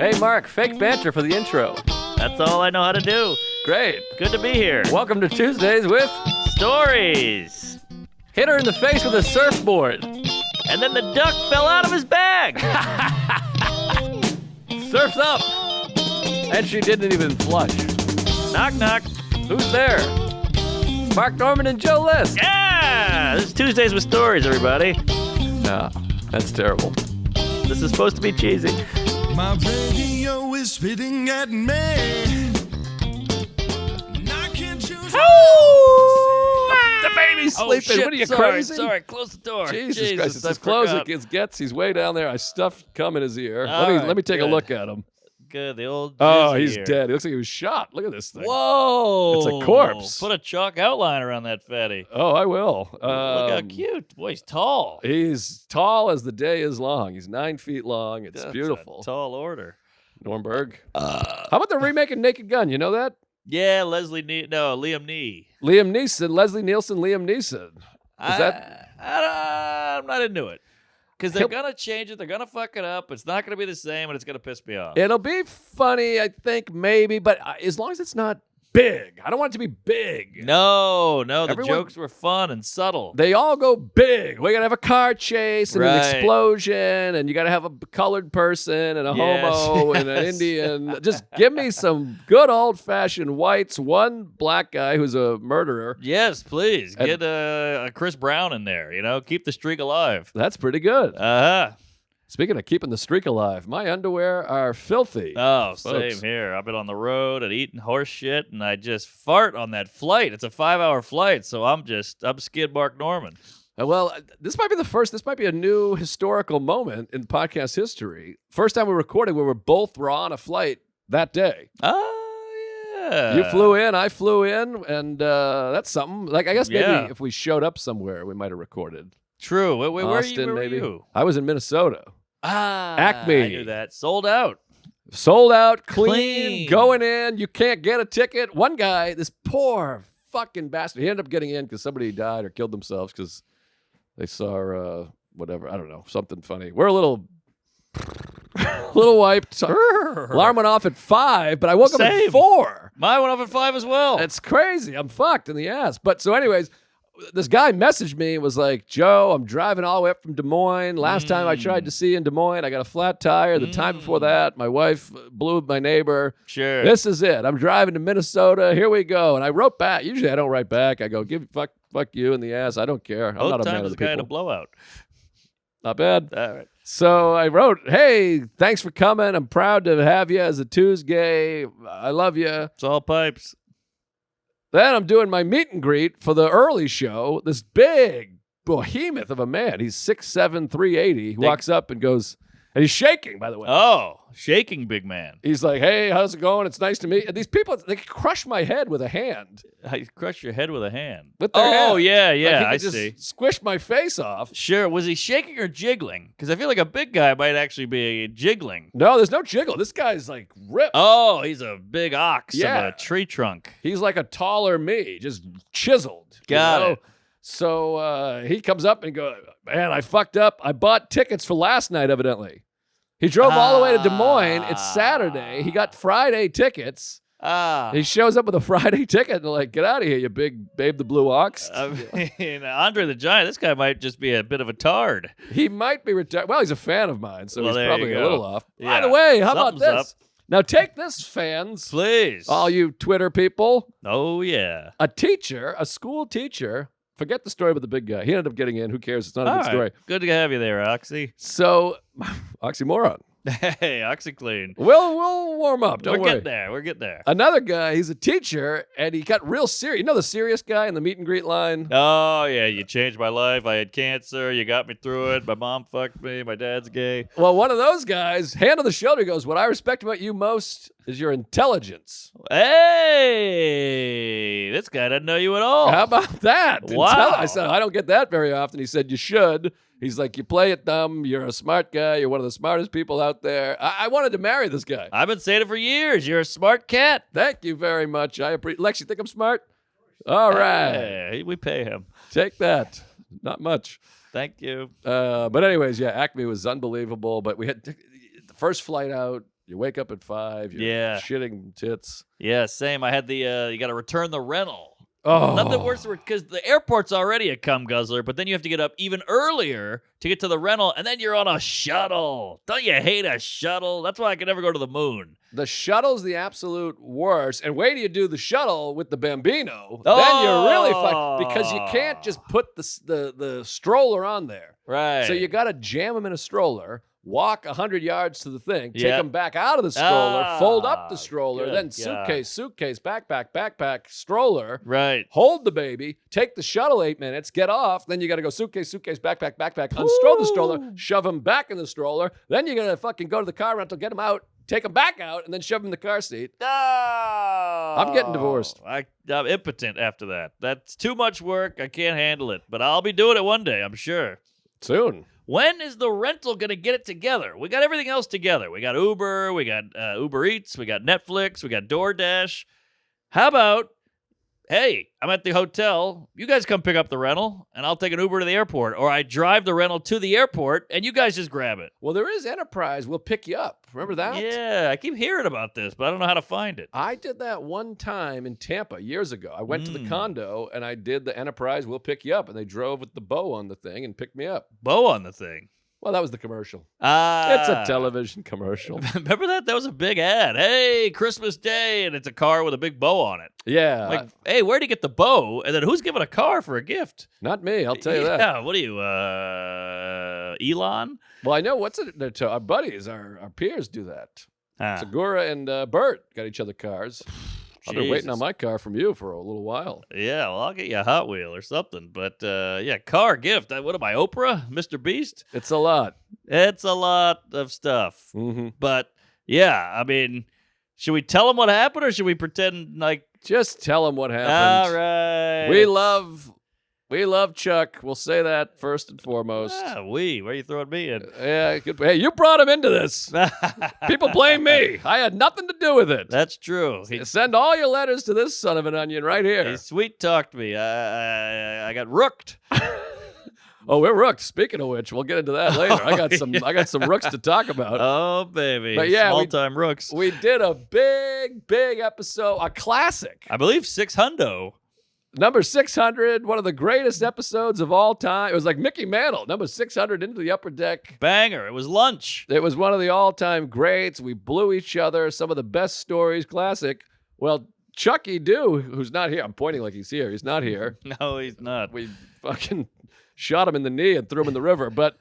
Hey, Mark, fake banter for the intro. That's all I know how to do. Great. Good to be here. Welcome to Tuesdays with Stories. Hit her in the face with a surfboard. And then the duck fell out of his bag. Surf's up. And she didn't even flush. Knock, knock. Who's there? Mark Norman and Joe List. Yeah! This is Tuesdays with Stories, everybody. Nah, that's terrible. This is supposed to be cheesy. My radio is spitting at me. And I can't choose. The baby's sleeping. Shit. What are you, sorry, crazy? Sorry, close the door. Jesus Christ, it's as close as it gets. He's way down there. I stuffed cum in his ear. All Let me take a good. look at him. Good, the old Oh, jizzy he's ear. dead. He looks like he was shot. Look at this thing. Whoa! It's a corpse. Put a chalk outline around that fatty. Oh, I will. Look how cute. Boy, he's tall. He's tall as the day is long. He's 9 feet long. It's That's beautiful. a tall order. Nürnberg. How about the remake of Naked Gun? You know that? Yeah, Liam Nee. Liam Neeson, Leslie Nielsen, Liam Neeson. I'm not into it. Because they're going to change it. They're going to fuck it up. It's not going to be the same, and it's going to piss me off. It'll be funny, I think, maybe, but as long as it's not big. I don't want it to be big. No, the Everyone- jokes were fun and subtle. They all go big. We got to have a car chase and an Right. explosion, and you got to have a colored person and a Yes, homo and an yes. Indian. Just give me some good old-fashioned whites, one black guy who's a murderer. Yes, please. And- Get a Chris Brown in there, Keep the streak alive. That's pretty good. Uh-huh. Speaking of keeping the streak alive, my underwear are filthy. Oh, folks. same here. I've been on the road and eating horse shit, and I just fart on that flight. It's a 5-hour flight, so I'm Skid Mark Norman. Well, this might be the first. This might be a new historical moment in podcast history. First time we recorded, we were on a flight that day. Oh, yeah. You flew in, I flew in, and that's something. Like, I guess maybe Yeah. if we showed up somewhere, we might have recorded. True. Where Austin, were maybe. you? I was in Minnesota. Acme. I knew that. Sold out. Sold out, clean, Clean. going in. You can't get a ticket. One guy, this poor fucking bastard, he ended up getting in because somebody died or killed themselves because they saw whatever. I don't know, something funny. We're a little wiped. So, alarm went off at 5, but I woke up at Same. 4. Mine went off at 5 as well. It's crazy. I'm fucked in the ass. But so anyways, this guy messaged me and was like, Joe, I'm driving all the way up from Des Moines. Last time I tried to see you in Des Moines, I got a flat tire. The time before that, my wife blew my neighbor. Sure. This is it. I'm driving to Minnesota. Here we go. And I wrote back. Usually I don't write back. I go, fuck you in the ass. I don't care. I'm Both not a man times of the the guy in a people. blowout. Not bad. All right. So I wrote, hey, thanks for coming. I'm proud to have you as a Tuesday. I love you. It's all pipes. Then I'm doing my meet and greet for the early show. This big behemoth of a man. He's 6'7", 380. He walks up and goes, and he's shaking, by the way. Oh, shaking big man. He's like, hey, how's it going? It's nice to meet you. And these people, they crush my head with a hand. You crush your head with a hand. With their Oh, hand. yeah, Like, he I could just see. squish my face off. Sure. Was he shaking or jiggling? Because I feel like a big guy might actually be jiggling. No, there's no jiggle. This guy's like ripped. Oh, he's a big ox Yeah. of a tree trunk. He's like a taller me, just chiseled. Got it. So he comes up and goes, man, I fucked up. I bought tickets for last night, evidently. He drove all the way to Des Moines. It's Saturday. He got Friday tickets. He shows up with a Friday ticket and they're like, get out of here, you big Babe the Blue Ox. I mean, Andre the Giant, this guy might just be a bit of a tard. He might be retired. Well, he's a fan of mine, so Well, he's there probably you a go. little off. By Yeah. the way, how about Something's this? Now take this, fans. Please. All you Twitter people. Oh, yeah. A school teacher, forget the story about the big guy. He ended up getting in. Who cares? It's not a All good story. right. Good to have you there, Oxy. So, oxymoron. Hey, OxyClean. We'll warm up. Don't We're worry. getting there. We're getting there. Another guy, he's a teacher, and he got real serious. You know the serious guy in the meet and greet line? Oh, yeah. You changed my life. I had cancer. You got me through it. My mom fucked me. My dad's gay. Well, one of those guys, hand on the shoulder, goes, what I respect about you most is your intelligence. Hey, this guy doesn't know you at all. How about that? Wow. I said, I don't get that very often. He said, you should. He's like, you play it dumb. You're a smart guy. You're one of the smartest people out there. I wanted to marry this guy. I've been saying it for years. You're a smart cat. Thank you very much. I appreciate. Lex, you think I'm smart? All right. Hey, we pay him. Take that. Not much. Thank you. But anyways, yeah, Acme was unbelievable. But we had the first flight out. You wake up at 5. You're shitting tits. Yeah, same. I had the you got to return the rental. Oh. Nothing worse because the airport's already a cum guzzler, but then you have to get up even earlier to get to the rental, and then you're on a shuttle. Don't you hate a shuttle? That's why I can never go to the moon. The shuttle's the absolute worst. And wait till you do the shuttle with the Bambino. Then you're really fucked because you can't just put the stroller on there. Right. So you got to jam them in a stroller, walk 100 yards to the thing, take them back out of the stroller, fold up the stroller, then suitcase, backpack, stroller. Right. Hold the baby, take the shuttle 8 minutes, get off, then you got to go suitcase, backpack, unstroll the stroller, shove them back in the stroller, then you got to fucking go to the car rental, get them out, take them back out, and then shove them in the car seat. Oh, I'm getting divorced. I'm impotent after that. That's too much work. I can't handle it. But I'll be doing it one day, I'm sure. Soon. When is the rental going to get it together? We got everything else together. We got Uber, we got Uber Eats, we got Netflix, we got DoorDash. How about, hey, I'm at the hotel. You guys come pick up the rental, and I'll take an Uber to the airport. Or I drive the rental to the airport, and you guys just grab it. Well, there is Enterprise. We'll pick you up. Remember that? Yeah, I keep hearing about this, but I don't know how to find it. I did that one time in Tampa years ago. I went to the condo, and I did the Enterprise. We'll pick you up. And they drove with the bow on the thing and picked me up. Bow on the thing? Well, that was the commercial. It's a television commercial. Remember that? That was a big ad. Hey, Christmas Day, and it's a car with a big bow on it. Yeah. Like, hey, where'd you get the bow? And then who's giving a car for a gift? Not me, I'll tell you that. Yeah, what are you, Elon? Well, I know our buddies, our peers do that. Segura and Bert got each other cars. I've been waiting on my car from you for a little while. Yeah, well, I'll get you a Hot Wheel or something. But, car gift. What am I, Oprah? Mr. Beast? It's a lot. It's a lot of stuff. Mm-hmm. But, yeah, I mean, should we tell them what happened or should we pretend like... Just tell them what happened. All right. We love Chuck. We'll say that first and foremost. Where are you throwing me in? Yeah, good. Hey, you brought him into this. People blame me. I had nothing to do with it. That's true. Send all your letters to this son of an onion right here. He sweet-talked me. I got rooked. Oh, we're rooked. Speaking of which, we'll get into that later. I got some rooks to talk about. Oh, baby. But yeah, small-time rooks. We did a big episode, a classic. I believe 600. Number 600, one of the greatest episodes of all time. It was like Mickey Mantle, number 600 into the upper deck. Banger. It was lunch. It was one of the all-time greats. We blew each other. Some of the best stories. Classic. Well, Chucky Doo, who's not here. I'm pointing like he's here. He's not here. No, he's not. We fucking shot him in the knee and threw him in the river. But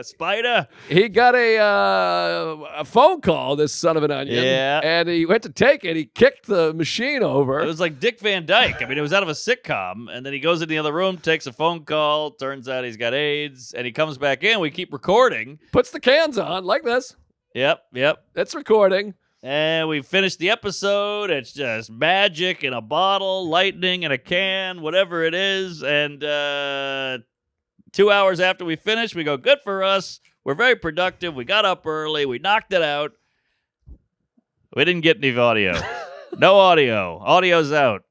Spider. He got a phone call, this son of an onion. Yeah. And he went to take it. He kicked the machine over. It was like Dick Van Dyke. I mean, it was out of a sitcom. And then he goes in the other room, takes a phone call. Turns out he's got AIDS. And he comes back in. We keep recording. Puts the cans on like this. Yep. It's recording. And we finished the episode. It's just magic in a bottle, lightning in a can, whatever it is. And 2 hours after we finished, we go, good for us. We're very productive. We got up early. We knocked it out. We didn't get any audio. No audio. Audio's out.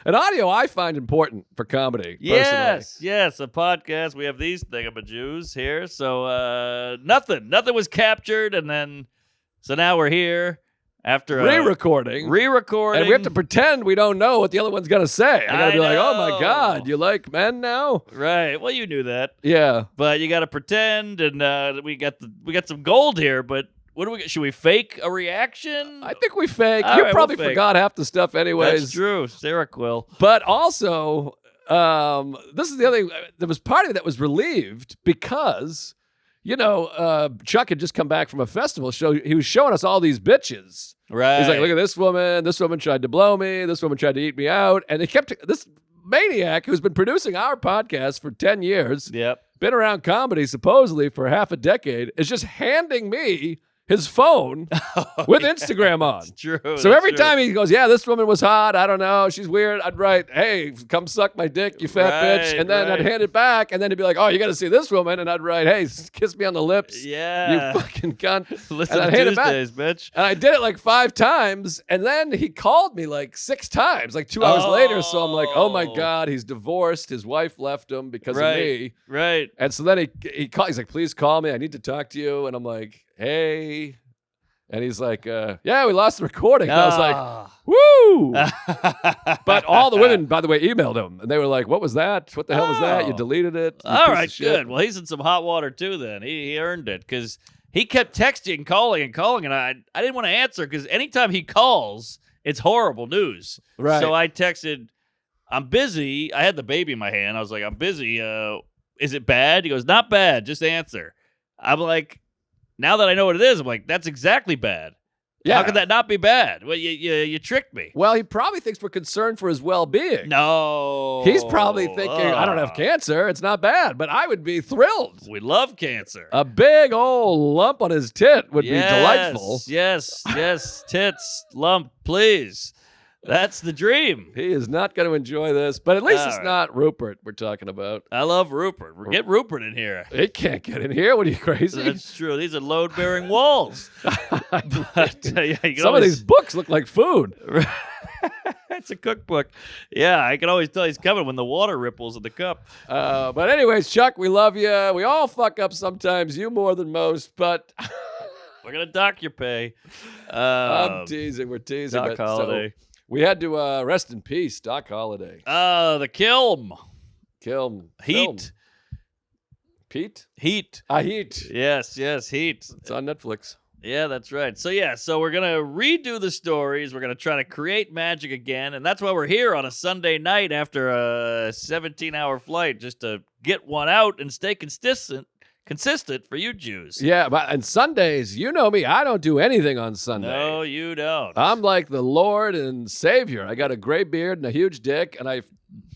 And audio I find important for comedy, personally. Yes, a podcast. We have these thingamajews here. So nothing was captured. And then, so now we're here. After re-recording. And we have to pretend we don't know what the other one's going to say. I got to be like, oh my God, you like men now? Right. Well, you knew that. Yeah. But you got to pretend, and we got some gold here, but what do we? Should we fake a reaction? I think we fake. All You right, probably we'll fake. forgot half the stuff anyways. That's true. Sarah Quill. But also, this is the other thing. There was part of it that was relieved because, Chuck had just come back from a festival show. He was showing us all these bitches. Right. He's like, look at this woman. This woman tried to blow me. This woman tried to eat me out. And he kept this maniac who's been producing our podcast for 10 years. Yep. Been around comedy supposedly for half a decade, is just handing me his phone with Instagram on. That's true. So every time he goes, yeah, this woman was hot. I don't know. She's weird. I'd write, hey, come suck my dick, you fat bitch. And then I'd hand it back. And then he'd be like, oh, you got to see this woman. And I'd write, hey, kiss me on the lips. Yeah. You fucking cunt. Listen and I'd to hand it back. Tuesdays, bitch. And I did it like 5 times. And then he called me like 6 times, like 2 hours later. So I'm like, oh my God, he's divorced. His wife left him because of me. Right. And so then he called. He's like, please call me. I need to talk to you. And I'm like, hey. And he's like, yeah, we lost the recording. And I was like, Ah. woo! But all the women, by the way, emailed him. And they were like, what was that? What the hell was that? You Oh. deleted it? You All piece of right, shit." good. Well, he's in some hot water too. Then he earned it because he kept texting, and calling, and I didn't want to answer because anytime he calls, it's horrible news. Right. So I texted, "I'm busy." I had the baby in my hand. I was like, "I'm busy. Is it bad?" He goes, "Not bad. Just answer." I'm like, now that I know what it is, I'm like, that's exactly bad. Yeah. How could that not be bad? Well, you tricked me. Well, he probably thinks we're concerned for his well-being. No. He's probably thinking, I don't have cancer. It's not bad, but I would be thrilled. We love cancer. A big old lump on his tit would be delightful. Yes, tits, lump, please. That's the dream. He is not going to enjoy this, but at least All it's right. not Rupert we're talking about. I love Rupert. Get Rupert in here. He can't get in here. What are you, crazy? That's true. These are load-bearing walls. But, you can Some of these books look like food. It's a cookbook. Yeah, I can always tell he's coming when the water ripples in the cup. But anyways, Chuck, we love you. We all fuck up sometimes, you more than most, but We're going to dock your pay. I'm teasing. We're teasing. Doc but, Holliday. So we had to rest in peace, Doc Holliday. The Kilm. Kill Heat. Pete? Heat. Heat. Yes, Heat. It's on Netflix. Yeah, that's right. So we're going to redo the stories. We're going to try to create magic again. And that's why we're here on a Sunday night after a 17-hour flight, just to get one out and stay consistent for you Jews. Yeah, but and Sundays, you know me, I don't do anything on Sunday. No, you don't. I'm like the Lord and Savior. I got a gray beard and a huge dick, and I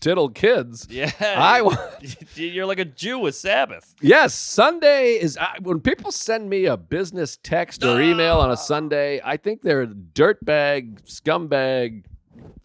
tiddle kids. Yeah. You're like a Jew with Sabbath. Yes, Sunday is when people send me a business text or email on a Sunday, I think they're dirtbag, scumbag,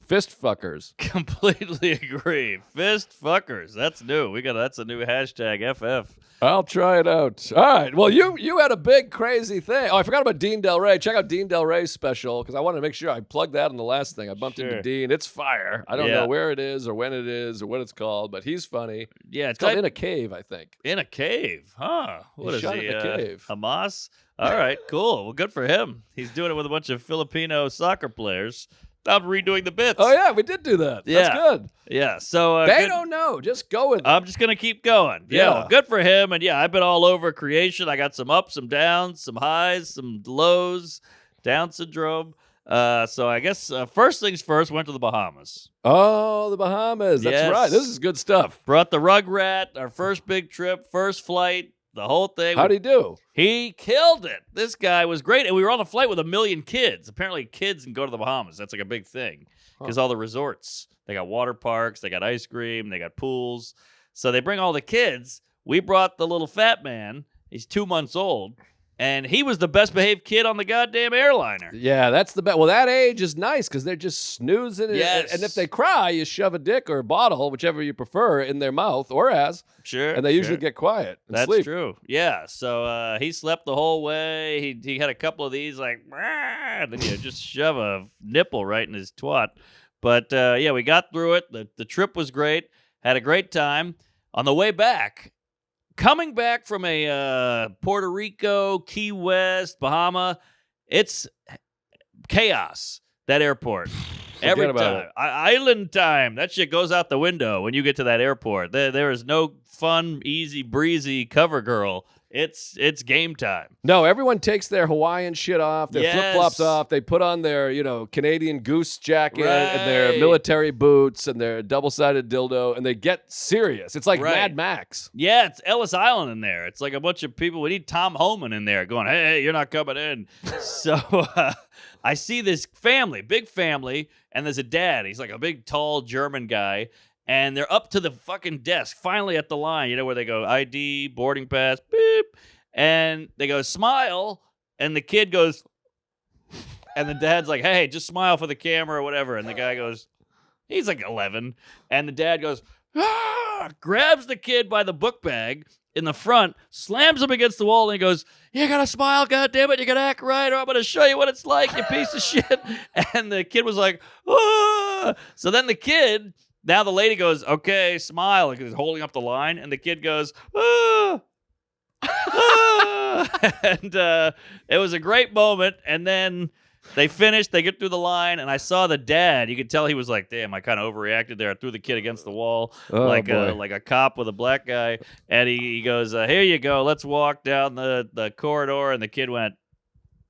fist fuckers. Completely agree. Fist fuckers. That's new. That's a new hashtag FF. I'll try it out. All right. Well, you had a big crazy thing. Oh, I forgot about Dean Del Rey. Check out Dean Del Rey's special because I wanted to make sure I plugged that in the last thing. I bumped into Dean. It's fire. I don't know where it is or when it is or what it's called, but he's funny. Yeah, it's called In a Cave, I think. In a Cave, huh? What is shot he? in a cave. Hamas? All right, cool. Well, good for him. He's doing it with a bunch of Filipino soccer players. I'm redoing the bits. Oh, yeah, we did do that. Yeah. That's good. Yeah, so... they don't know. Just go with it. I'm just going to keep going. Yeah, Yeah. well, good for him. And yeah, I've been all over creation. I got some ups, some downs, some highs, some lows, Down syndrome. So I guess first things first, went to the Bahamas. Oh, the Bahamas. That's Yes. right. This is good stuff. Brought the Rugrat, our first big trip, first flight, the whole thing. How'd he do? He killed it. This guy was great. And we were on a flight with 1 million kids. Apparently kids can go to the Bahamas. That's like a big thing because all the resorts, they got water parks, they got ice cream, they got pools. So they bring all the kids. We brought the little fat man. He's 2 months old. And he was the best behaved kid on the goddamn airliner. Yeah, that's the best. Well, that age is nice because they're just snoozing. Yes. And if they cry, you shove a dick or a bottle, whichever you prefer, in their mouth or ass. Sure. And they usually get quiet and That's sleep. true. Yeah. So he slept the whole way. He had a couple of these like, and then you just shove a nipple right in his twat. But yeah, we got through it. The trip was great. Had a great time. On the way back, coming back from a Puerto Rico, Key West, Bahama, it's chaos, that airport. Every about time. it. Island time. That shit goes out the window when you get to that airport. There is no fun, easy, breezy cover girl. It's game time. No, everyone takes their Hawaiian shit off, their Yes. flip-flops off. They put on their, Canadian goose jacket and their Right. military boots and their double-sided dildo, and they get serious. It's like Right. Mad Max. Yeah, it's Ellis Island in there. It's like a bunch of people. We need Tom Homan in there going, hey, you're not coming in. So I see this family, big family, and there's a dad. He's like a big, tall German guy. And they're up to the fucking desk, finally at the line, where they go, ID, boarding pass, beep. And they go, smile. And the kid goes, and the dad's like, hey, just smile for the camera or whatever. And the guy goes, he's like 11. And the dad goes, grabs the kid by the book bag in the front, slams him against the wall, and he goes, you gotta smile, goddammit, you gotta act right, or I'm gonna show you what it's like, you piece of shit. And the kid was like, ah. So then the kid... Now the lady goes, okay, smile, because he's holding up the line, and the kid goes, ah. And it was a great moment. And then they finished. They get through the line, and I saw the dad. You could tell he was like, "Damn, I kind of overreacted there. I threw the kid against the wall, like a cop with a black guy." And he goes, "Here you go. Let's walk down the corridor." And the kid went,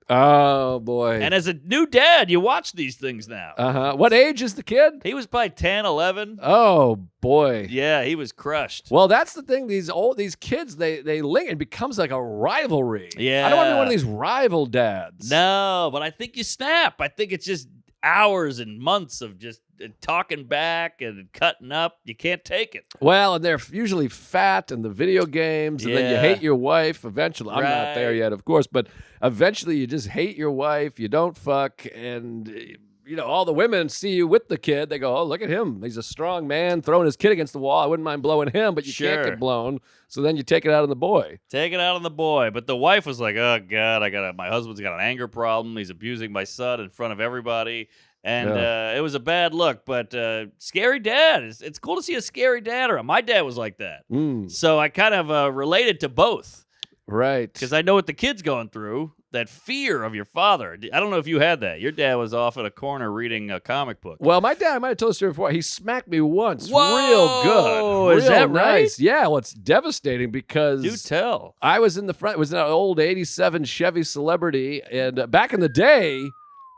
"Oh boy!" And as a new dad, you watch these things now. What age is the kid? He was probably 10, 11. Oh boy! Yeah, he was crushed. Well, that's the thing. These kids, they link. It becomes like a rivalry. Yeah, I don't want to be one of these rival dads. No, but I think you snap. I think it's just hours and months of just talking back and cutting up. You can't take it. Well, and they're usually fat and the video games, and then you hate your wife eventually. I'm not there yet, of course, but eventually you just hate your wife. You don't fuck, and all the women see you with the kid. They go, "Oh, look at him. He's a strong man throwing his kid against the wall. I wouldn't mind blowing him, but you can't get blown." So then you take it out on the boy. Take it out on the boy. But the wife was like, "Oh God, my husband's got an anger problem. He's abusing my son in front of everybody." And it was a bad look, but scary dad. It's cool to see a scary dad around. My dad was like that. So I kind of related to both. Right. Because I know what the kid's going through, that fear of your father. I don't know if you had that. Your dad was off in a corner reading a comic book. Well, my dad, I might have told the story before, he smacked me once. Whoa! Real good. Is that nice. Right? Yeah, well, it's devastating because... Do tell. I was in the front. It was an old 87 Chevy Celebrity, and back in the day...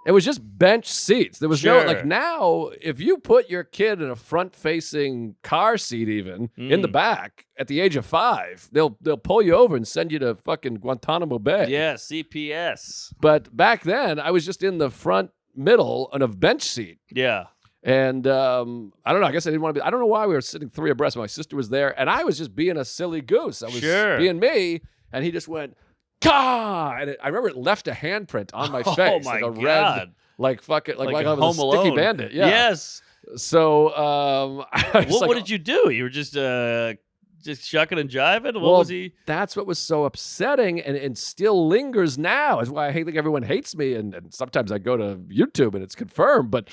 It was just bench seats. There was no, now, if you put your kid in a front-facing car seat even, in the back, at the age of 5, they'll pull you over and send you to fucking Guantanamo Bay. Yeah, CPS. But back then, I was just in the front middle on a bench seat. Yeah. And I don't know. I guess I didn't want to be. I don't know why we were sitting 3 abreast. My sister was there, and I was just being a silly goose. I was being me, and he just went, "Gah!" And I remember it left a handprint on my face. Oh my like a God. red, like fucking, like a I was Home a sticky Alone. bandit. Yeah. Yes. So, what did you do? You were just shucking and jiving? What was he? That's what was so upsetting, and still lingers now. Is why I think everyone hates me, and sometimes I go to YouTube and it's confirmed. But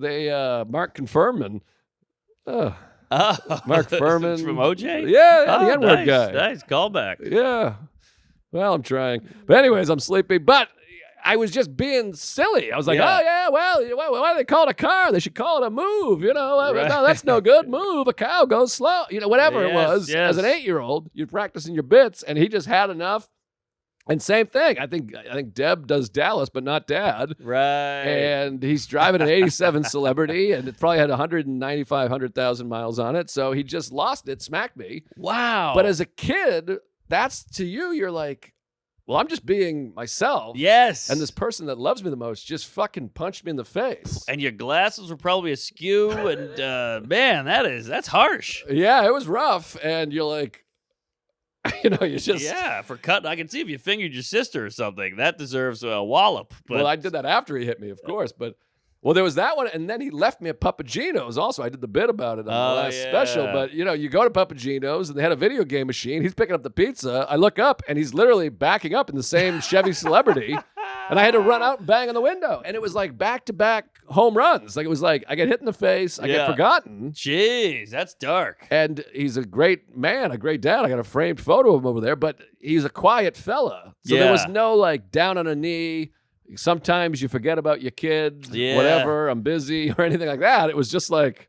they Mark Confirman. Mark Furman from OJ. Yeah, the N-word guy. Nice callback. Yeah. Well, I'm trying. But anyways, I'm sleepy. But I was just being silly. I was like, oh, yeah, well, why do they call it a car? They should call it a move. No, that's no good. Move. A cow goes slow. Whatever it was. As an 8-year-old, you're practicing your bits, and he just had enough. And same thing. I think Deb does Dallas, but not Dad. Right. And he's driving an 87 Celebrity, and it probably had 100,000 miles on it. So he just lost it, smacked me. Wow. But as a kid, that's to you, you're like, well, I'm just being myself. Yes. And this person that loves me the most just fucking punched me in the face. And your glasses were probably askew. And man, that's harsh. Yeah, it was rough. And you're like, you just... Yeah, for cutting. I can see if you fingered your sister or something. That deserves a wallop. But... Well, I did that after he hit me, of course. But... Well, there was that one, and then he left me at Papagino's also. I did the bit about it on the last special. But, you go to Papagino's, and they had a video game machine. He's picking up the pizza. I look up, and he's literally backing up in the same Chevy Celebrity. And I had to run out and bang on the window. And it was like back-to-back home runs. Like, it was like, I get hit in the face, I get forgotten. Jeez, that's dark. And he's a great man, a great dad. I got a framed photo of him over there. But he's a quiet fella. So there was no, like, down on a knee. Sometimes you forget about your kids, whatever, I'm busy, or anything like that. It was just like...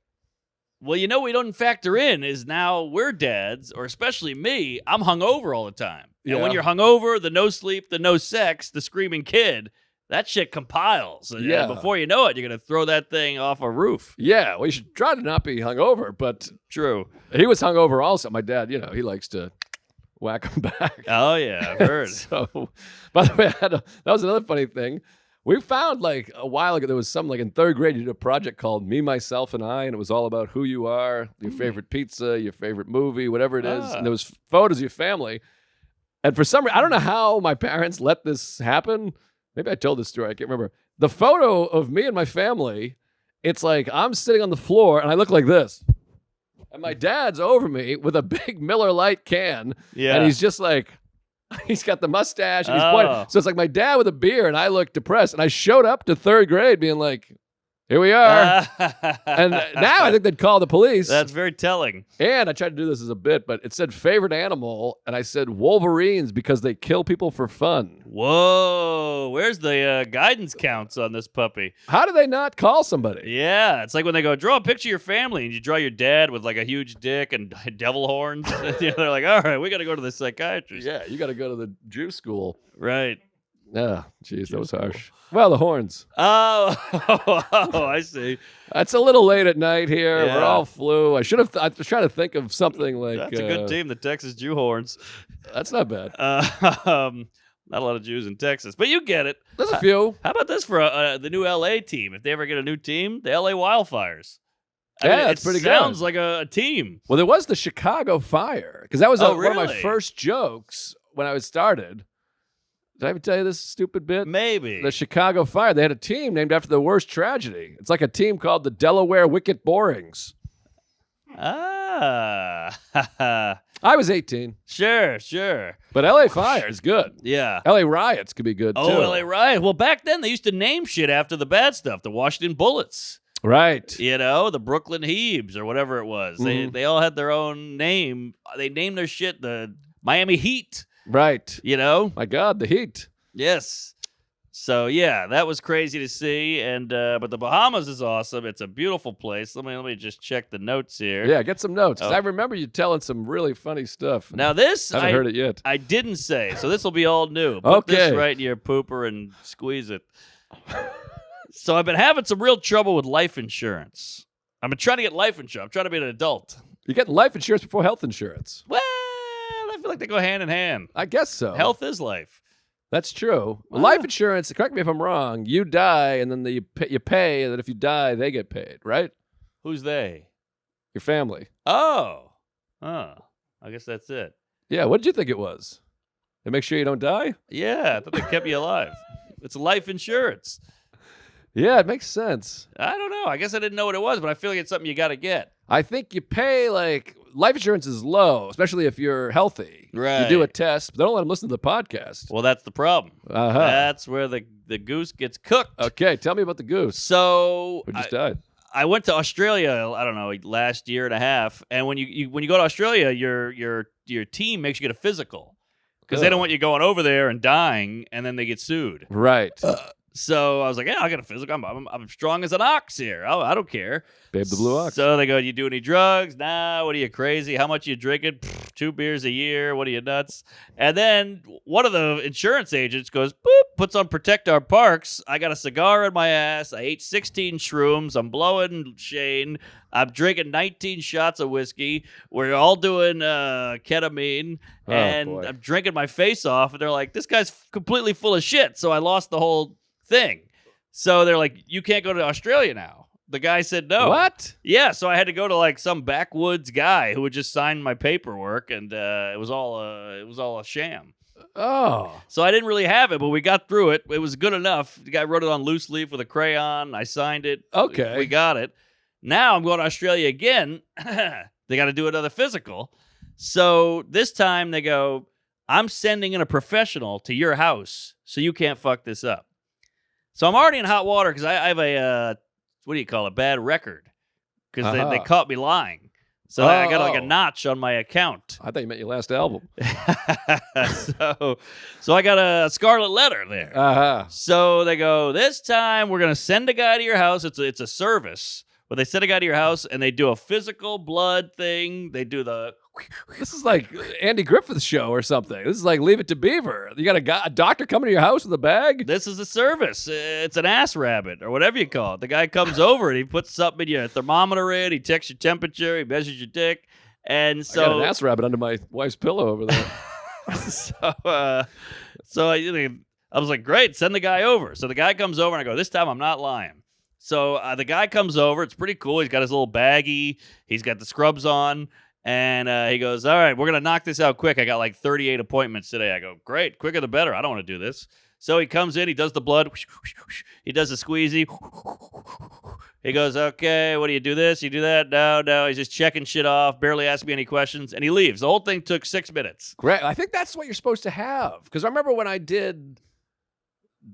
Well, we don't factor in is now we're dads, or especially me, I'm hungover all the time. And when you're hungover, the no sleep, the no sex, the screaming kid, that shit compiles. And before you know it, you're going to throw that thing off a roof. Yeah, well, you should try to not be hungover, but... True. He was hungover also. My dad, he likes to... whack him back. Oh, yeah, I've heard. So, by the way, that was another funny thing. We found, like, a while ago, there was something, like, in 3rd grade, you did a project called Me, Myself, and I, and it was all about who you are, your favorite pizza, your favorite movie, whatever it is. And there was photos of your family. And for some reason, I don't know how my parents let this happen. Maybe I told this story. I can't remember. The photo of me and my family, it's like I'm sitting on the floor, and I look like this. And my dad's over me with a big Miller Lite can. Yeah. And he's just like, he's got the mustache and he's pointing. So it's like my dad with a beer and I look depressed. And I showed up to 3rd grade being like, Here we are. And now I think they'd call the police. That's very telling. And I tried to do this as a bit, but it said favorite animal, and I said wolverines because they kill people for fun. Whoa. Where's the guidance counts on this puppy? How do they not call somebody? Yeah. It's like when they go, draw a picture of your family, and you draw your dad with like a huge dick and devil horns. They're like, all right, we got to go to the psychiatrist. Yeah, you got to go to the Jew school. Right. Yeah, jeez, that was harsh. Well, the horns. Oh, I see. That's a little late at night here. Yeah. We're all flu. I was trying to think of something like... That's a good team, the Texas Jew Horns. That's not bad. Not a lot of Jews in Texas, but you get it. There's a few. How about this for the new LA team? If they ever get a new team, the LA Wildfires. I Yeah, mean, that's pretty good. Sounds like a team. Well, there was the Chicago Fire, because that was one of my really? first jokes when I was started. Did I ever tell you this stupid bit? Maybe. The Chicago Fire. They had a team named after the worst tragedy. It's like a team called the Delaware Wicket Borings. Ah. I was 18. Sure. But LA Fire is good. Yeah. LA Riots could be good, too. Oh, LA Riot. Well, back then, they used to name shit after the bad stuff. The Washington Bullets. Right. You know, the Brooklyn Hebes or whatever it was. They all had their own name. They named their shit the Miami Heat. Right. You know? My God, the heat. Yes. So yeah, that was crazy to see. And but the Bahamas is awesome. It's a beautiful place. Let me just check the notes here. Yeah, get some notes. 'Cause Oh. I remember you telling some really funny stuff. Now this I haven't heard it yet. I didn't say, so this will be all new. Put this Okay. right in your pooper and squeeze it. So I've been having some real trouble with life insurance. I've been trying to get life insurance. I'm trying to be an adult. You're getting life insurance before health insurance. Well, I feel like they go hand in hand. I guess so. Health is life. That's true. Wow. Life insurance, correct me if I'm wrong, you die and then you pay, and then if you die, they get paid, right? Who's they? Your family. Oh. I guess that's it. Yeah, what did you think it was? To make sure you don't die? Yeah, I thought they kept you alive. It's life insurance. Yeah, it makes sense. I don't know. I guess I didn't know what it was, but I feel like it's something you got to get. I think you pay, like, life insurance is low, especially if you're healthy. Right. You do a test, but don't let them listen to the podcast. Well, that's the problem. Uh-huh. That's where the goose gets cooked. Okay, tell me about the goose. So Who just died? I went to Australia, I don't know, last year and a half, and when you go to Australia, your team makes you get a physical because they don't want you going over there and dying, and then they get sued. Right. So I was like, yeah, I'll get a physical. I'm strong as an ox here. I don't care. Babe the Blue Ox. So they go, you do any drugs? Nah, what are you, crazy? How much are you drinking? 2 beers a year. What are you, nuts? And then one of the insurance agents goes, boop, puts on Protect Our Parks. I got a cigar in my ass. I ate 16 shrooms. I'm blowing Shane. I'm drinking 19 shots of whiskey. We're all doing ketamine. And boy. I'm drinking my face off. And they're like, this guy's completely full of shit. So I lost the whole thing. So they're like, you can't go to Australia now. The guy said no. What? Yeah, so I had to go to like some backwoods guy who would just sign my paperwork, and it was all a sham. Oh. So I didn't really have it, but we got through it. It was good enough. The guy wrote it on loose leaf with a crayon. I signed it. Okay. We got it. Now I'm going to Australia again. They got to do another physical. So this time they go, I'm sending in a professional to your house, so you can't fuck this up. So I'm already in hot water because I have a, what do you call it, bad record. Because they caught me lying. So I got like a notch on my account. I thought you meant your last album. So I got a scarlet letter there. Uh-huh. So they go, this time we're going to send a guy to your house. It's a service. But they send a guy to your house and they do a physical blood thing. They do the... This is like Andy Griffith's show or something. This is like Leave It to Beaver. You got a doctor coming to your house with a bag? This is a service. It's an ass rabbit or whatever you call it. The guy comes over and he puts something in your thermometer in. He checks your temperature. He measures your dick. And so... I got an ass rabbit under my wife's pillow over there. So I was like, great, send the guy over. So the guy comes over and I go, this time I'm not lying. So the guy comes over. It's pretty cool. He's got his little baggie. He's got the scrubs on. And he goes, all right, we're going to knock this out quick. I got like 38 appointments today. I go, great, quicker the better. I don't want to do this. So he comes in, he does the blood. He does the squeezy. He goes, okay, what do you do this? You do that? No. He's just checking shit off, barely asking me any questions. And he leaves. The whole thing took 6 minutes. Great. I think that's what you're supposed to have. Because I remember when I did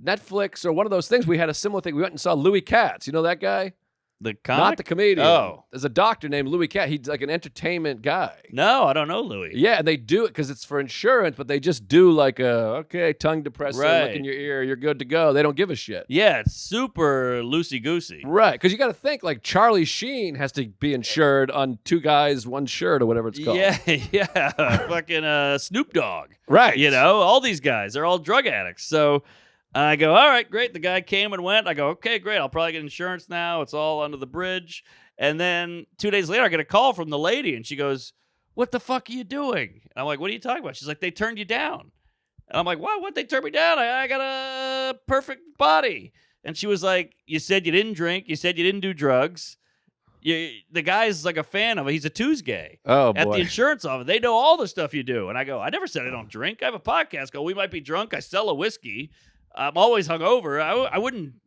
Netflix or one of those things, we had a similar thing. We went and saw Louis Katz. You know that guy? The comic? Not the comedian. Oh. There's a doctor named Louis Katz. He's like an entertainment guy. No, I don't know Louis. Yeah, and they do it because it's for insurance, but they just do like tongue depressor, Right. look in your ear, you're good to go. They don't give a shit. Yeah, it's super loosey-goosey. Right, because you got to think like Charlie Sheen has to be insured on Two Guys, One Shirt or whatever it's called. Yeah. Fucking Snoop Dogg. Right. You know, all these guys, they're all drug addicts. So I go, all right, great. The guy came and went. I go, okay, great. I'll probably get insurance now. It's all under the bridge. And then 2 days later, I get a call from the lady, and she goes, what the fuck are you doing? And I'm like, what are you talking about? She's like, they turned you down. And I'm like, what? What? They turned me down? I got a perfect body. And she was like, you said you didn't drink. You said you didn't do drugs. The guy's like a fan of it. He's a Tuesday. Oh, boy. At the insurance office. They know all the stuff you do. And I go, I never said I don't drink. I have a podcast. Go, we might be drunk. I sell a whiskey. I'm always hungover.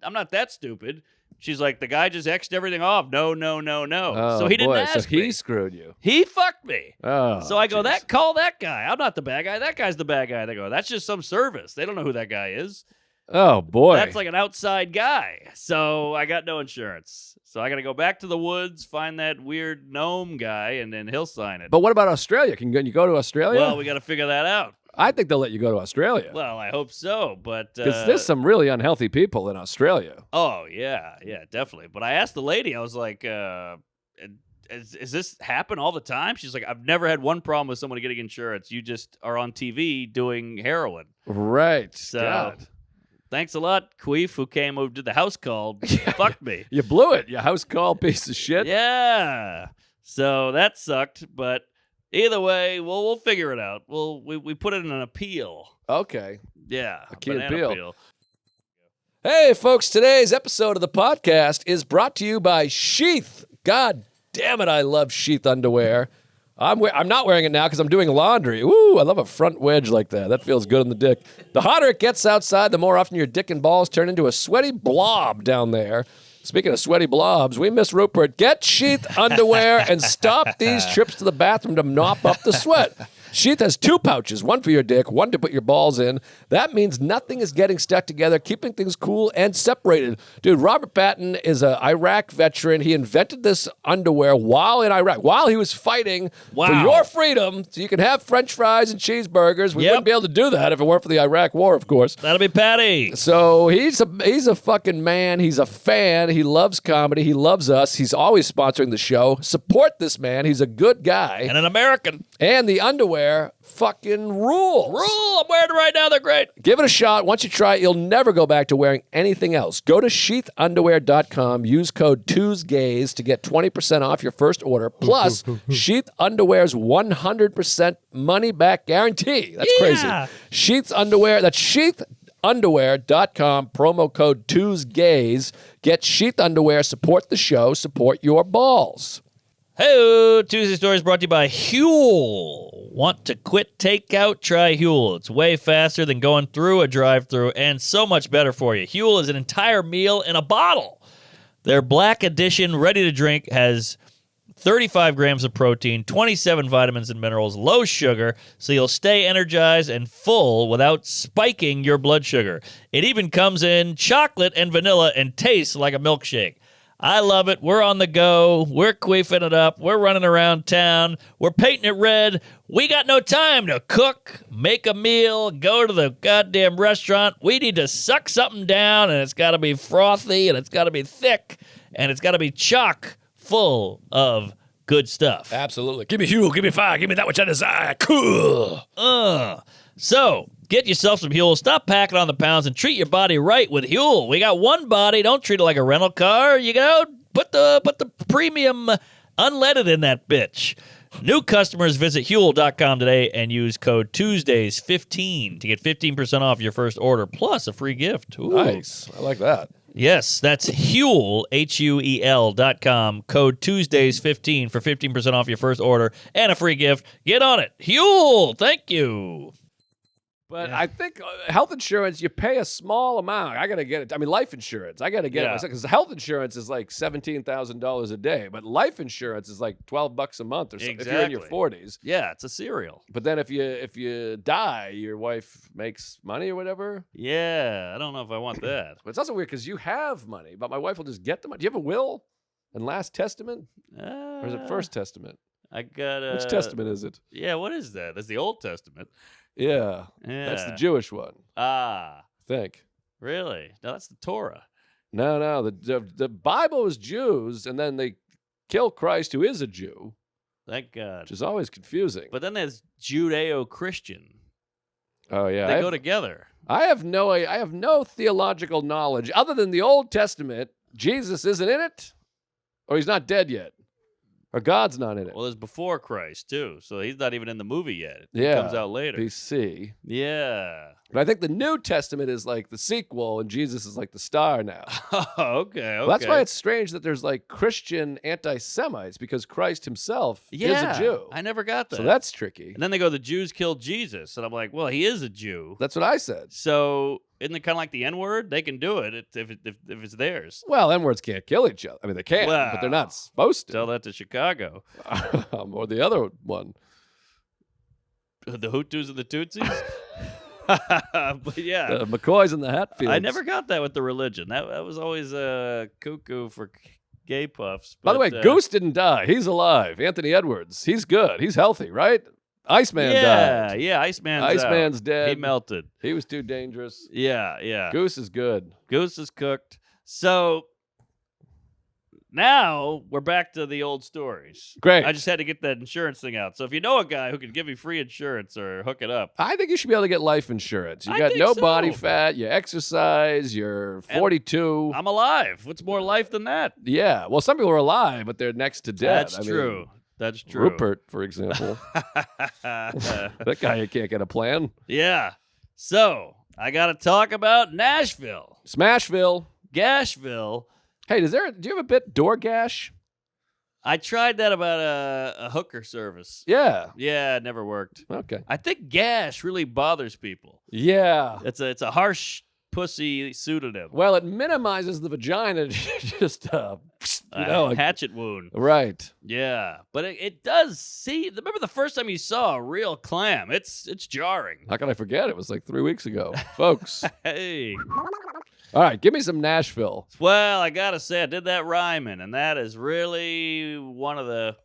I'm not that stupid. She's like, the guy just X'd everything off. No. Oh, so he didn't boy. ask So me. he screwed you. He fucked me. Oh, So I go, jeez. call that guy. I'm not the bad guy. That guy's the bad guy. They go, that's just some service. They don't know who that guy is. Oh, boy. That's like an outside guy. So I got no insurance. So I got to go back to the woods, find that weird gnome guy, and then he'll sign it. But what about Australia? Can you go to Australia? Well, we got to figure that out. I think they'll let you go to Australia. Well, I hope so, but Because there's some really unhealthy people in Australia. Oh yeah, definitely. But I asked the lady, I was like, "Is this happen all the time?" She's like, "I've never had one problem with someone getting insurance. You just are on TV doing heroin." Right. So God. thanks a lot, Queef, who did the house call. Fucked me. You blew it. You house call piece of shit. Yeah. So that sucked, but either way, we'll figure it out. We put it in an appeal. Okay. Yeah, A key banana appeal. Hey, folks, today's episode of the podcast is brought to you by Sheath. God damn it, I love Sheath underwear. I'm not wearing it now because I'm doing laundry. Ooh, I love a front wedge like that. That feels good on the dick. The hotter it gets outside, the more often your dick and balls turn into a sweaty blob down there. Speaking of sweaty blobs, we miss Rupert. Get Sheath underwear and stop these trips to the bathroom to mop up the sweat. Sheath has 2 pouches, one for your dick, one to put your balls in. That means nothing is getting stuck together, keeping things cool and separated. Dude, Robert Patton is an Iraq veteran. He invented this underwear while in Iraq, while he was fighting for your freedom, so you can have French fries and cheeseburgers. We wouldn't be able to do that if it weren't for the Iraq War, of course. That'll be Patty. So he's a fucking man. He's a fan. He loves comedy. He loves us. He's always sponsoring the show. Support this man. He's a good guy. And an American. And the underwear fucking rules. I'm wearing it right now. They're great. Give it a shot. Once you try it, you'll never go back to wearing anything else. Go to sheathunderwear.com. Use code TUESGAYS to get 20% off your first order. Plus, Sheath Underwear's 100% money-back guarantee. That's crazy. Sheath's Underwear. That's sheathunderwear.com. Promo code TUESGAYS. Get Sheath Underwear. Support the show. Support your balls. Hey, Tuesday Stories brought to you by Huel. Want to quit takeout? Try Huel. It's way faster than going through a drive-thru and so much better for you. Huel is an entire meal in a bottle. Their Black Edition ready to drink has 35 grams of protein, 27 vitamins and minerals, low sugar, so you'll stay energized and full without spiking your blood sugar. It even comes in chocolate and vanilla and tastes like a milkshake. I love it. We're on the go. We're queefing it up. We're running around town. We're painting it red. We got no time to cook, make a meal, go to the goddamn restaurant. We need to suck something down, and it's got to be frothy, and it's got to be thick, and it's got to be chock full of good stuff. Absolutely. Give me Huel. Give me fire. Give me that which I desire. Cool. So, get yourself some Huel. Stop packing on the pounds and treat your body right with Huel. We got one body. Don't treat it like a rental car. You know, put the premium unleaded in that bitch. New customers visit Huel.com today and use code Tuesdays15 to get 15% off your first order plus a free gift. Ooh. Nice. I like that. Yes, that's Huel, Huel.com, code Tuesdays15 for 15% off your first order and a free gift. Get on it. Huel, thank you. But I think health insurance, you pay a small amount. I got to get it. I mean, life insurance, I got to get it myself because health insurance is like $17,000 a day, but life insurance is like $12 a month or something if you're in your 40s. Yeah, it's a cereal. But then if you die, your wife makes money or whatever. Yeah, I don't know if I want that. But it's also weird because you have money, but my wife will just get the money. Do you have a will and last testament? Or is it first testament? I got Which testament is it? Yeah, what is that? That's the Old Testament. Yeah, that's the Jewish one. I think. Really? No, that's the Torah. No. The Bible is Jews, and then they kill Christ, who is a Jew. Thank God. Which is always confusing. But then there's Judeo-Christian. Oh yeah, they go together. I have no theological knowledge other than the Old Testament. Jesus isn't in it, or he's not dead yet. Or God's not in it. Well, there's before Christ, too. So he's not even in the movie yet. It comes out later. BC. Yeah. But I think the New Testament is like the sequel, and Jesus is like the star now. Okay. Well, that's why it's strange that there's like Christian anti-Semites, because Christ himself is a Jew. I never got that. So that's tricky. And then they go, the Jews killed Jesus. And I'm like, well, he is a Jew. That's what I said. So isn't it kind of like the N-word? They can do it if it's theirs. Well, N-words can't kill each other. I mean, they can, but they're not supposed to. Tell that to Chicago. Or the other one. The Hutus and the Tutsis? But yeah. The McCoys and the Hatfields. I never got that with the religion. That was always cuckoo for gay puffs. By the way, Goose didn't die. He's alive. Anthony Edwards. He's good. He's healthy, right? Iceman died. Yeah, Iceman's dead. He melted. He was too dangerous. Yeah. Goose is good. Goose is cooked. So now we're back to the old stories. Great. I just had to get that insurance thing out. So if you know a guy who can give you free insurance or hook it up. I think you should be able to get life insurance. You I got think no so. body fat, you exercise, you're 42. I'm alive. What's more life than that? Yeah. Well, some people are alive, but they're next to dead. That's true. That's true. Rupert, for example. That guy can't get a plan. Yeah. So I got to talk about Nashville. Smashville. Gashville. Hey, do you have a bit DoorGash? I tried that about a hooker service. Yeah. Yeah, it never worked. Okay. I think gash really bothers people. Yeah. It's a harsh pussy pseudonym. Well, it minimizes the vagina. Just, a hatchet wound. Right. Yeah. But it does see. Remember the first time you saw a real clam? It's jarring. How can I forget? It was like 3 weeks ago. Folks. Hey. All right, give me some Nashville. Well, I got to say, I did that rhyming, and that is really one of the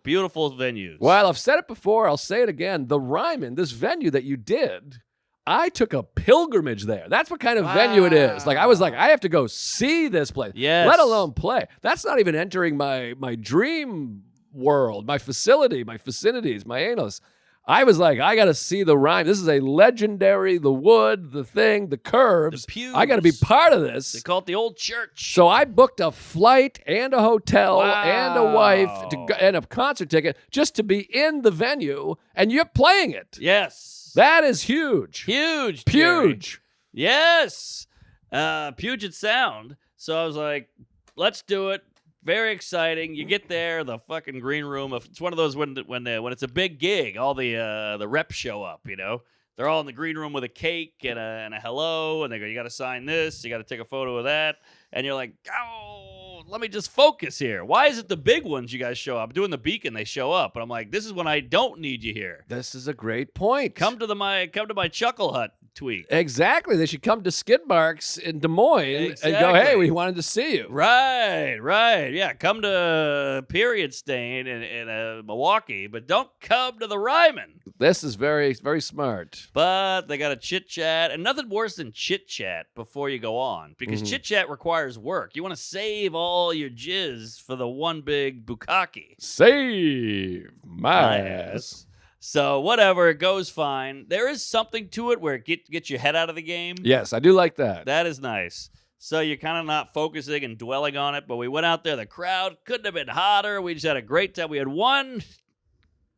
beautiful venues. Well, I've said it before. I'll say it again. The Ryman, this venue that you did, I took a pilgrimage there. That's what kind of venue it is. Like, I was like, I have to go see this place, let alone play. That's not even entering my dream world, my facility, my vicinities, my anus. I was like, I got to see the Rhyme. This is a legendary, the wood, the thing, the curves. The pews. I got to be part of this. They call it the old church. So I booked a flight and a hotel and a wife and a concert ticket just to be in the venue, and you're playing it. Yes. That is huge. Huge. Huge. Yes. Puget Sound. So I was like, let's do it. Very exciting. You get there, the fucking green room. It's one of those when it's a big gig, all the reps show up, you know. They're all in the green room with a cake and a hello, and they go, you got to sign this, you got to take a photo of that. And you're like, oh, let me just focus here. Why is it the big ones you guys show up? Doing the Beacon, they show up. And I'm like, this is when I don't need you here. This is a great point. Come to my Chuckle Hut tweet. Exactly. They should come to Skid Marks in Des Moines and go, hey, we wanted to see you. Right. Yeah, come to Period Stain in Milwaukee, but don't come to the Ryman. This is very, very smart. But they got a chit-chat, and nothing worse than chit-chat before you go on, because chit-chat requires work. You want to save all your jizz for the one big bukkake. Save my ass. So whatever, it goes fine. There is something to it where it gets your head out of the game. Yes, I do like that. That is nice. So you're kind of not focusing and dwelling on it, but we went out there. The crowd couldn't have been hotter. We just had a great time. We had one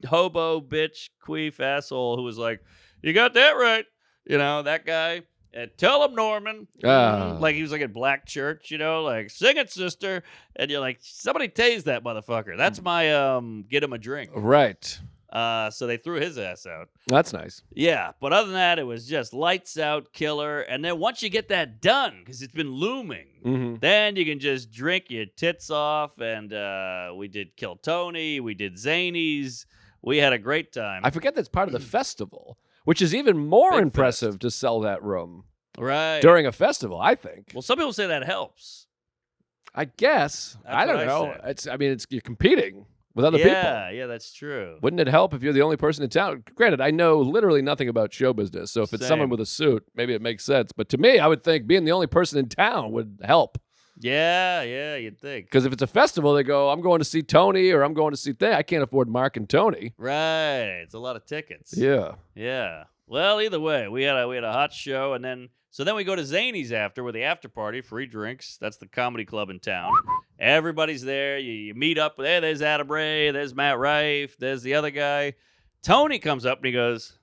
hobo, bitch, queef, asshole who was like, you got that right. You know, that guy. Tell him, Norman. Like he was like at black church, you know, like, sing it, sister. And you're like, somebody tase that motherfucker. That's my get him a drink. Right. So they threw his ass out. That's nice. Yeah, but other than that, it was just lights out, killer. And then once you get that done, because it's been looming, then you can just drink your tits off. And we did Kill Tony. We did Zanies. We had a great time. I forget that's part of the festival, which is even more Big impressive fest. to sell that room Right. during a festival, I think. Well, some people say that helps. I guess. That's I don't what I know. say. You're competing with other people. Yeah, that's true. Wouldn't it help if you're the only person in town? Granted, I know literally nothing about show business, so if it's someone Same. with a suit, maybe it makes sense. But to me, I would think being the only person in town would help. Yeah, you'd think. Because if it's a festival, they go, I'm going to see Tony or I'm going to see Thing. I can't afford Mark and Tony. Right. It's a lot of tickets. Yeah. Yeah. Well, either way, we had a hot show, and then we go to Zanies after with the after party, free drinks. That's the comedy club in town. Everybody's there. You meet up. Hey, there's Adam Ray. There's Matt Rife. There's the other guy. Tony comes up and he goes,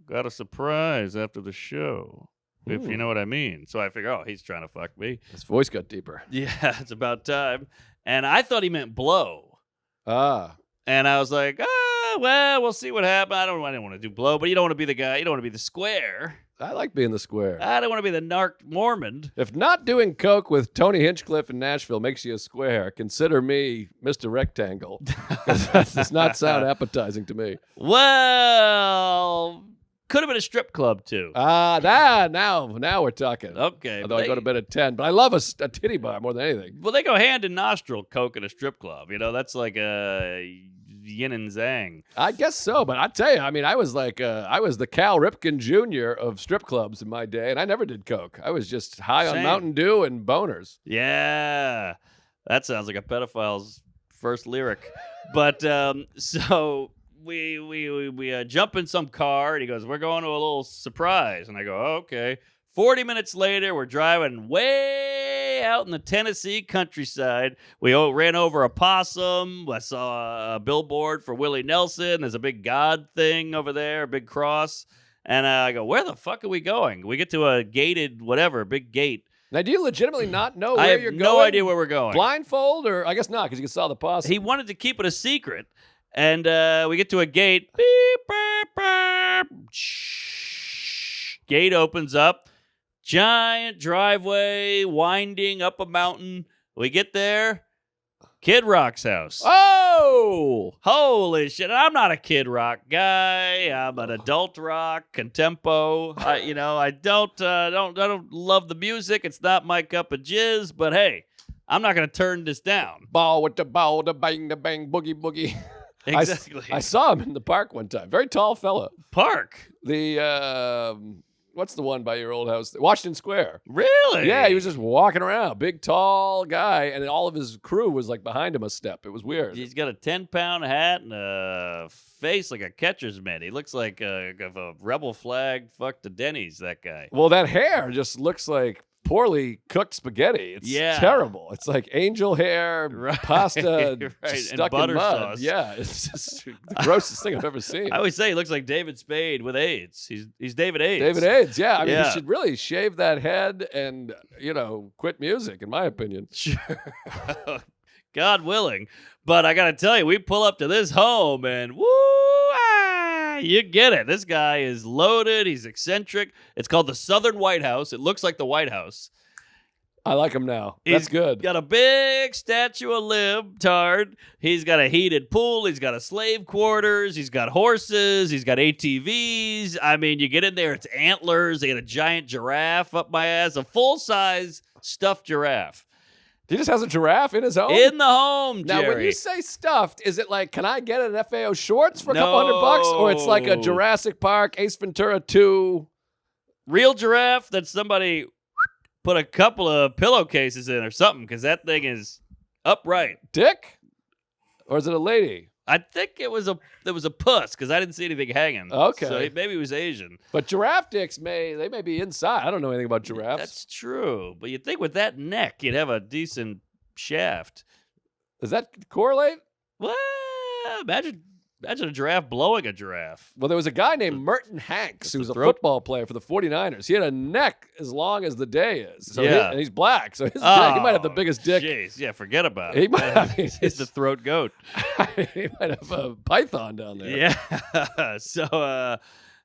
"Got a surprise after the show, if you know what I mean." So I figure, he's trying to fuck me. His voice got deeper. Yeah, it's about time. And I thought he meant blow. Ah. And I was like, well, we'll see what happens. I didn't want to do blow, but you don't want to be the guy. You don't want to be the square. I like being the square. I don't want to be the narc Mormon. If not doing coke with Tony Hinchcliffe in Nashville makes you a square, consider me Mr. Rectangle. Because that does not sound appetizing to me. Well, could have been a strip club too. Now we're talking. Okay. Although I go to bed at 10. But I love a titty bar more than anything. Well, they go hand in nostril, coke at a strip club. You know, that's like a yin and zang. I guess so, but I tell you, I mean, I was the Cal Ripken Jr. of strip clubs in my day, and I never did coke. I was just high on Same. Mountain Dew and boners. Yeah, that sounds like a pedophile's first lyric. But so we jump in some car, and he goes, "We're going to a little surprise," and I go, "Okay." 40 minutes later, we're driving way out in the Tennessee countryside. We ran over a possum. I saw a billboard for Willie Nelson. There's a big God thing over there, a big cross. And I go, where the fuck are we going? We get to a gated whatever, big gate. Now, do you legitimately not know I where have you're going? no idea where we're going. Blindfold, or I guess not, because you saw the possum. He wanted to keep it a secret. And we get to a gate. Beep, beep, beep. Shh. Gate opens up. Giant driveway winding up a mountain. We get there. Kid Rock's house. Oh! Holy shit. I'm not a Kid Rock guy. I'm an adult rock, contempo. I don't love the music. It's not my cup of jizz, but hey, I'm not going to turn this down. Ball with the ball, the bang, boogie, boogie. Exactly. I saw him in the park one time. Very tall fella. Park. What's the one by your old house? Washington Square. Really? Yeah, he was just walking around. Big, tall guy, and all of his crew was like behind him a step. It was weird. He's got a 10-pound hat and a face like a catcher's mitt. He looks like a rebel flag. Fuck the Denny's, that guy. Well, that hair just looks like poorly cooked spaghetti. It's terrible. It's like angel hair, pasta stuck and butter in mud. sauce. Yeah, it's just the grossest thing I've ever seen. I always say he looks like David Spade with AIDS. He's David AIDS. David AIDS, yeah. I mean, he should really shave that head and, quit music, in my opinion. Sure. God willing. But I got to tell you, we pull up to this home and you get it. This guy is loaded. He's eccentric. It's called the Southern White House. It looks like the White House. I like him now. That's good. He's got a big statue of libtard. He's got a heated pool. He's got a slave quarters. He's got horses. He's got ATVs. I mean, you get in there, it's antlers. They got a giant giraffe up my ass, a full-size stuffed giraffe. He just has a giraffe in his home? In the home, Jerry. Now, when you say stuffed, is it like, can I get an FAO shorts for a couple $100? Or it's like a Jurassic Park, Ace Ventura 2? Real giraffe that somebody put a couple of pillowcases in or something, because that thing is upright. Dick? Or is it a lady? I think there was a puss, because I didn't see anything hanging. Okay. So maybe he was Asian. But giraffe dicks may be inside. I don't know anything about giraffes. That's true. But you'd think with that neck, you'd have a decent shaft. Does that correlate? Well, imagine Imagine a giraffe blowing a giraffe. Well, there was a guy named Merton Hanks who was a football player for the 49ers. He had a neck as long as the day is. So and he's black, so his dick, he might have the biggest dick. Jeez, yeah, forget about it. He might, He's the throat goat. He might have a python down there. Yeah.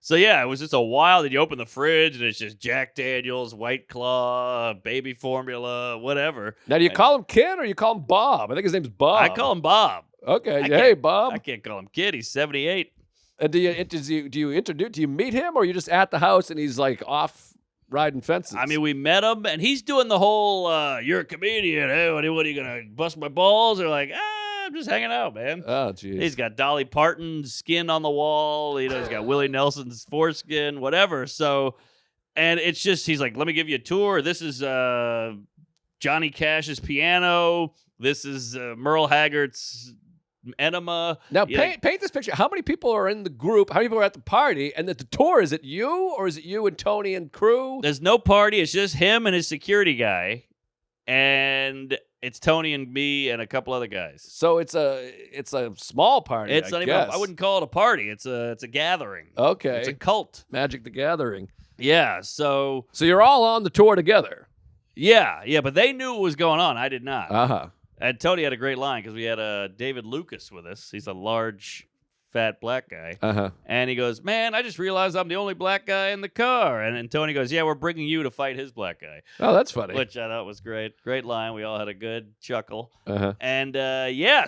So yeah, it was just a while that you open the fridge and it's just Jack Daniels, White Claw, baby formula, whatever. Now, do you call him Kid or you call him Bob? I think his name's Bob. I call him Bob. Okay. Hey, Bob. I can't call him Kid. He's 78. And do you meet him, or are you just at the house and he's like off riding fences? I mean, we met him and he's doing the whole "you're a comedian, hey, what are you gonna bust my balls?" Or like, I'm just hanging out, man. Oh, jeez. He's got Dolly Parton's skin on the wall. You know, he's got Willie Nelson's foreskin, whatever. So, and it's just, he's like, let me give you a tour. This is Johnny Cash's piano. This is Merle Haggard's enema. Now, paint this picture. How many people are in the group? How many people are at the party? And at the tour, is it you, or is it you and Tony and crew? There's no party. It's just him and his security guy. And it's Tony and me and a couple other guys. So it's a small party. It's not even. I wouldn't call it a party. It's a gathering. Okay. It's a cult. Magic the Gathering. Yeah. So you're all on the tour together. Yeah. But they knew what was going on. I did not. Uh-huh. And Tony had a great line because we had David Lucas with us. He's a large, fat black guy. Uh-huh. And he goes, man, I just realized I'm the only black guy in the car. And Tony goes, yeah, we're bringing you to fight his black guy. Oh, that's funny. Which I thought was great. Great line. We all had a good chuckle. Uh-huh. And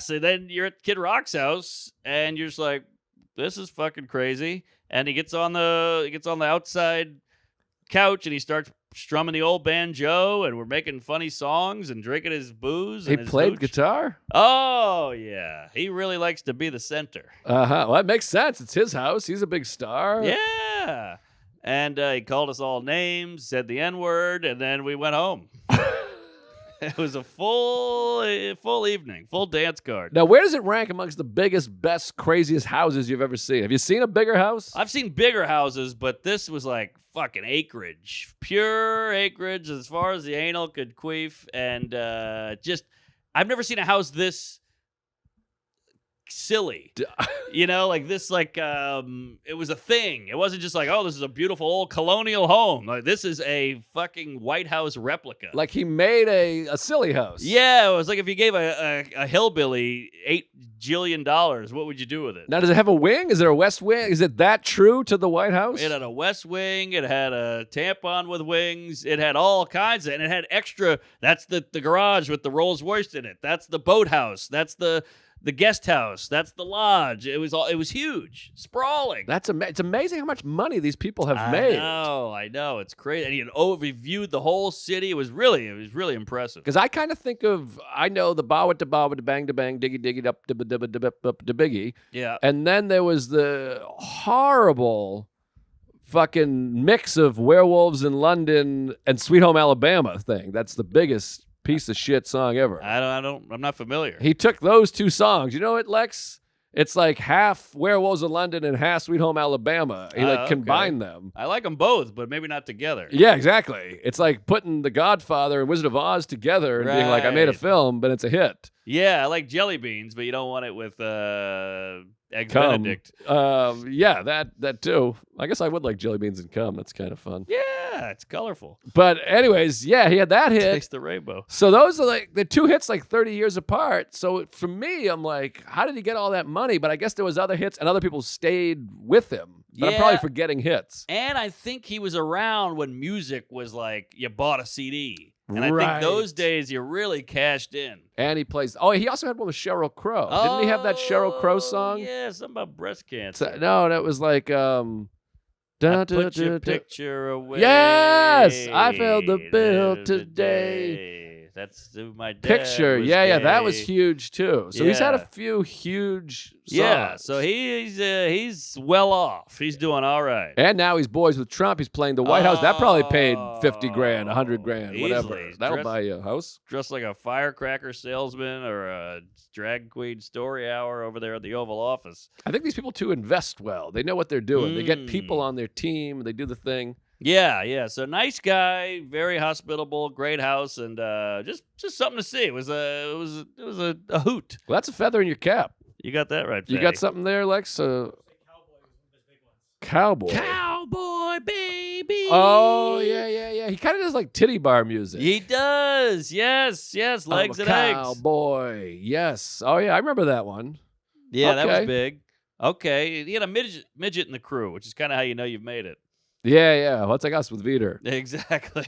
so then you're at Kid Rock's house and you're just like, this is fucking crazy. And he gets on the outside couch and he starts strumming the old banjo, and we're making funny songs and drinking his booze. He and his played hooch. guitar? Oh, yeah. He really likes to be the center. Uh-huh. Well, that makes sense. It's his house. He's a big star. Yeah. And he called us all names, said the N-word, and then we went home. It was a full evening, full dance card. Now, where does it rank amongst the biggest, best, craziest houses you've ever seen? Have you seen a bigger house? I've seen bigger houses, but this was like fucking acreage. Pure acreage as far as the anal could queef. And I've never seen a house this silly. You know, like this, it was a thing. It wasn't just like, oh, this is a beautiful old colonial home. Like, this is a fucking White House replica. Like he made a silly house. Yeah, it was like if you gave a hillbilly $8 jillion, what would you do with it? Now, does it have a wing? Is there a west wing? Is it that true to the White House? It had a west wing. It had a tampon with wings. It had all kinds of, and it had extra. That's the garage with the Rolls Royce in it. That's the boathouse. That's the guest house. That's the lodge. It was huge, sprawling. It's amazing how much money these people have made. I know. It's crazy. And he had overviewed the whole city. It was really impressive. Because I kind of I know the bow at the bow at the bang to bang, diggy diggy up to biggie. Yeah. And then there was the horrible fucking mix of Werewolves in London and Sweet Home Alabama thing. That's the biggest piece of shit song ever. I'm not familiar. He took those two songs. You know what, Lex? It's like half Werewolves in London and half Sweet Home Alabama. He combined them. I like them both, but maybe not together. Yeah, exactly. It's like putting The Godfather and Wizard of Oz together and being like, I made a film, but it's a hit. Yeah, I like jelly beans, but you don't want it with Eggs Benedict. Yeah, that too. I guess I would like jelly beans and cum. That's kind of fun. Yeah, it's colorful. But anyways, yeah, he had that hit. Taste the rainbow. So those are like the two hits like 30 years apart. So for me, I'm like, how did he get all that money? But I guess there was other hits and other people stayed with him. But I'm probably forgetting hits. And I think he was around when music was like you bought a CD. And I think those days you really cashed in. And he plays. Oh, he also had one with Sheryl Crow. Didn't he have that Sheryl Crow song? Yeah, something about breast cancer. No, that was like. Put your picture away. Yes, I filled the bill today. That's my dad picture. Was Yeah, gay. that was huge too. So he's had a few huge songs. Yeah, so he's well off. He's doing all right. And now he's boys with Trump. He's playing the White House. That probably paid $50 grand, $100 grand, whatever. Easily. That'll buy you a house. Dressed like a firecracker salesman or a drag queen story hour over there at the Oval Office. I think these people too invest well. They know what they're doing. They get people on their team. They do the thing. Yeah. So nice guy, very hospitable, great house, and just something to see. It was a hoot. Well, that's a feather in your cap. You got that right, You got something there, Lex? Cowboy. Cowboy baby. Oh, yeah. He kind of does like titty bar music. He does. Yes. Legs and eggs. Cowboy. Yes. Oh, yeah. I remember that one. Yeah, that Okay. was big. Okay. He had a midget in the crew, which is kind of how you know you've made it. Yeah. Well, it's like us with Veter. Exactly.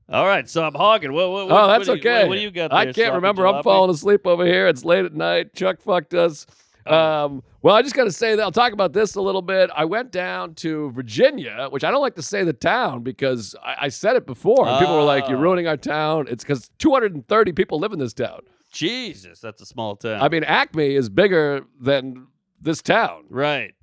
All right, so I'm hogging. What, That's what okay. What do you got there? I can't Sloppy remember. I'm jalopy? falling asleep over here. It's late at night. Chuck fucked us. Well, I just got to say that I'll talk about this a little bit. I went down to Virginia, which I don't like to say the town because I said it before. And people were like, "You're ruining our town." It's because 230 people live in this town. Jesus, that's a small town. I mean, Acme is bigger than this town. Right.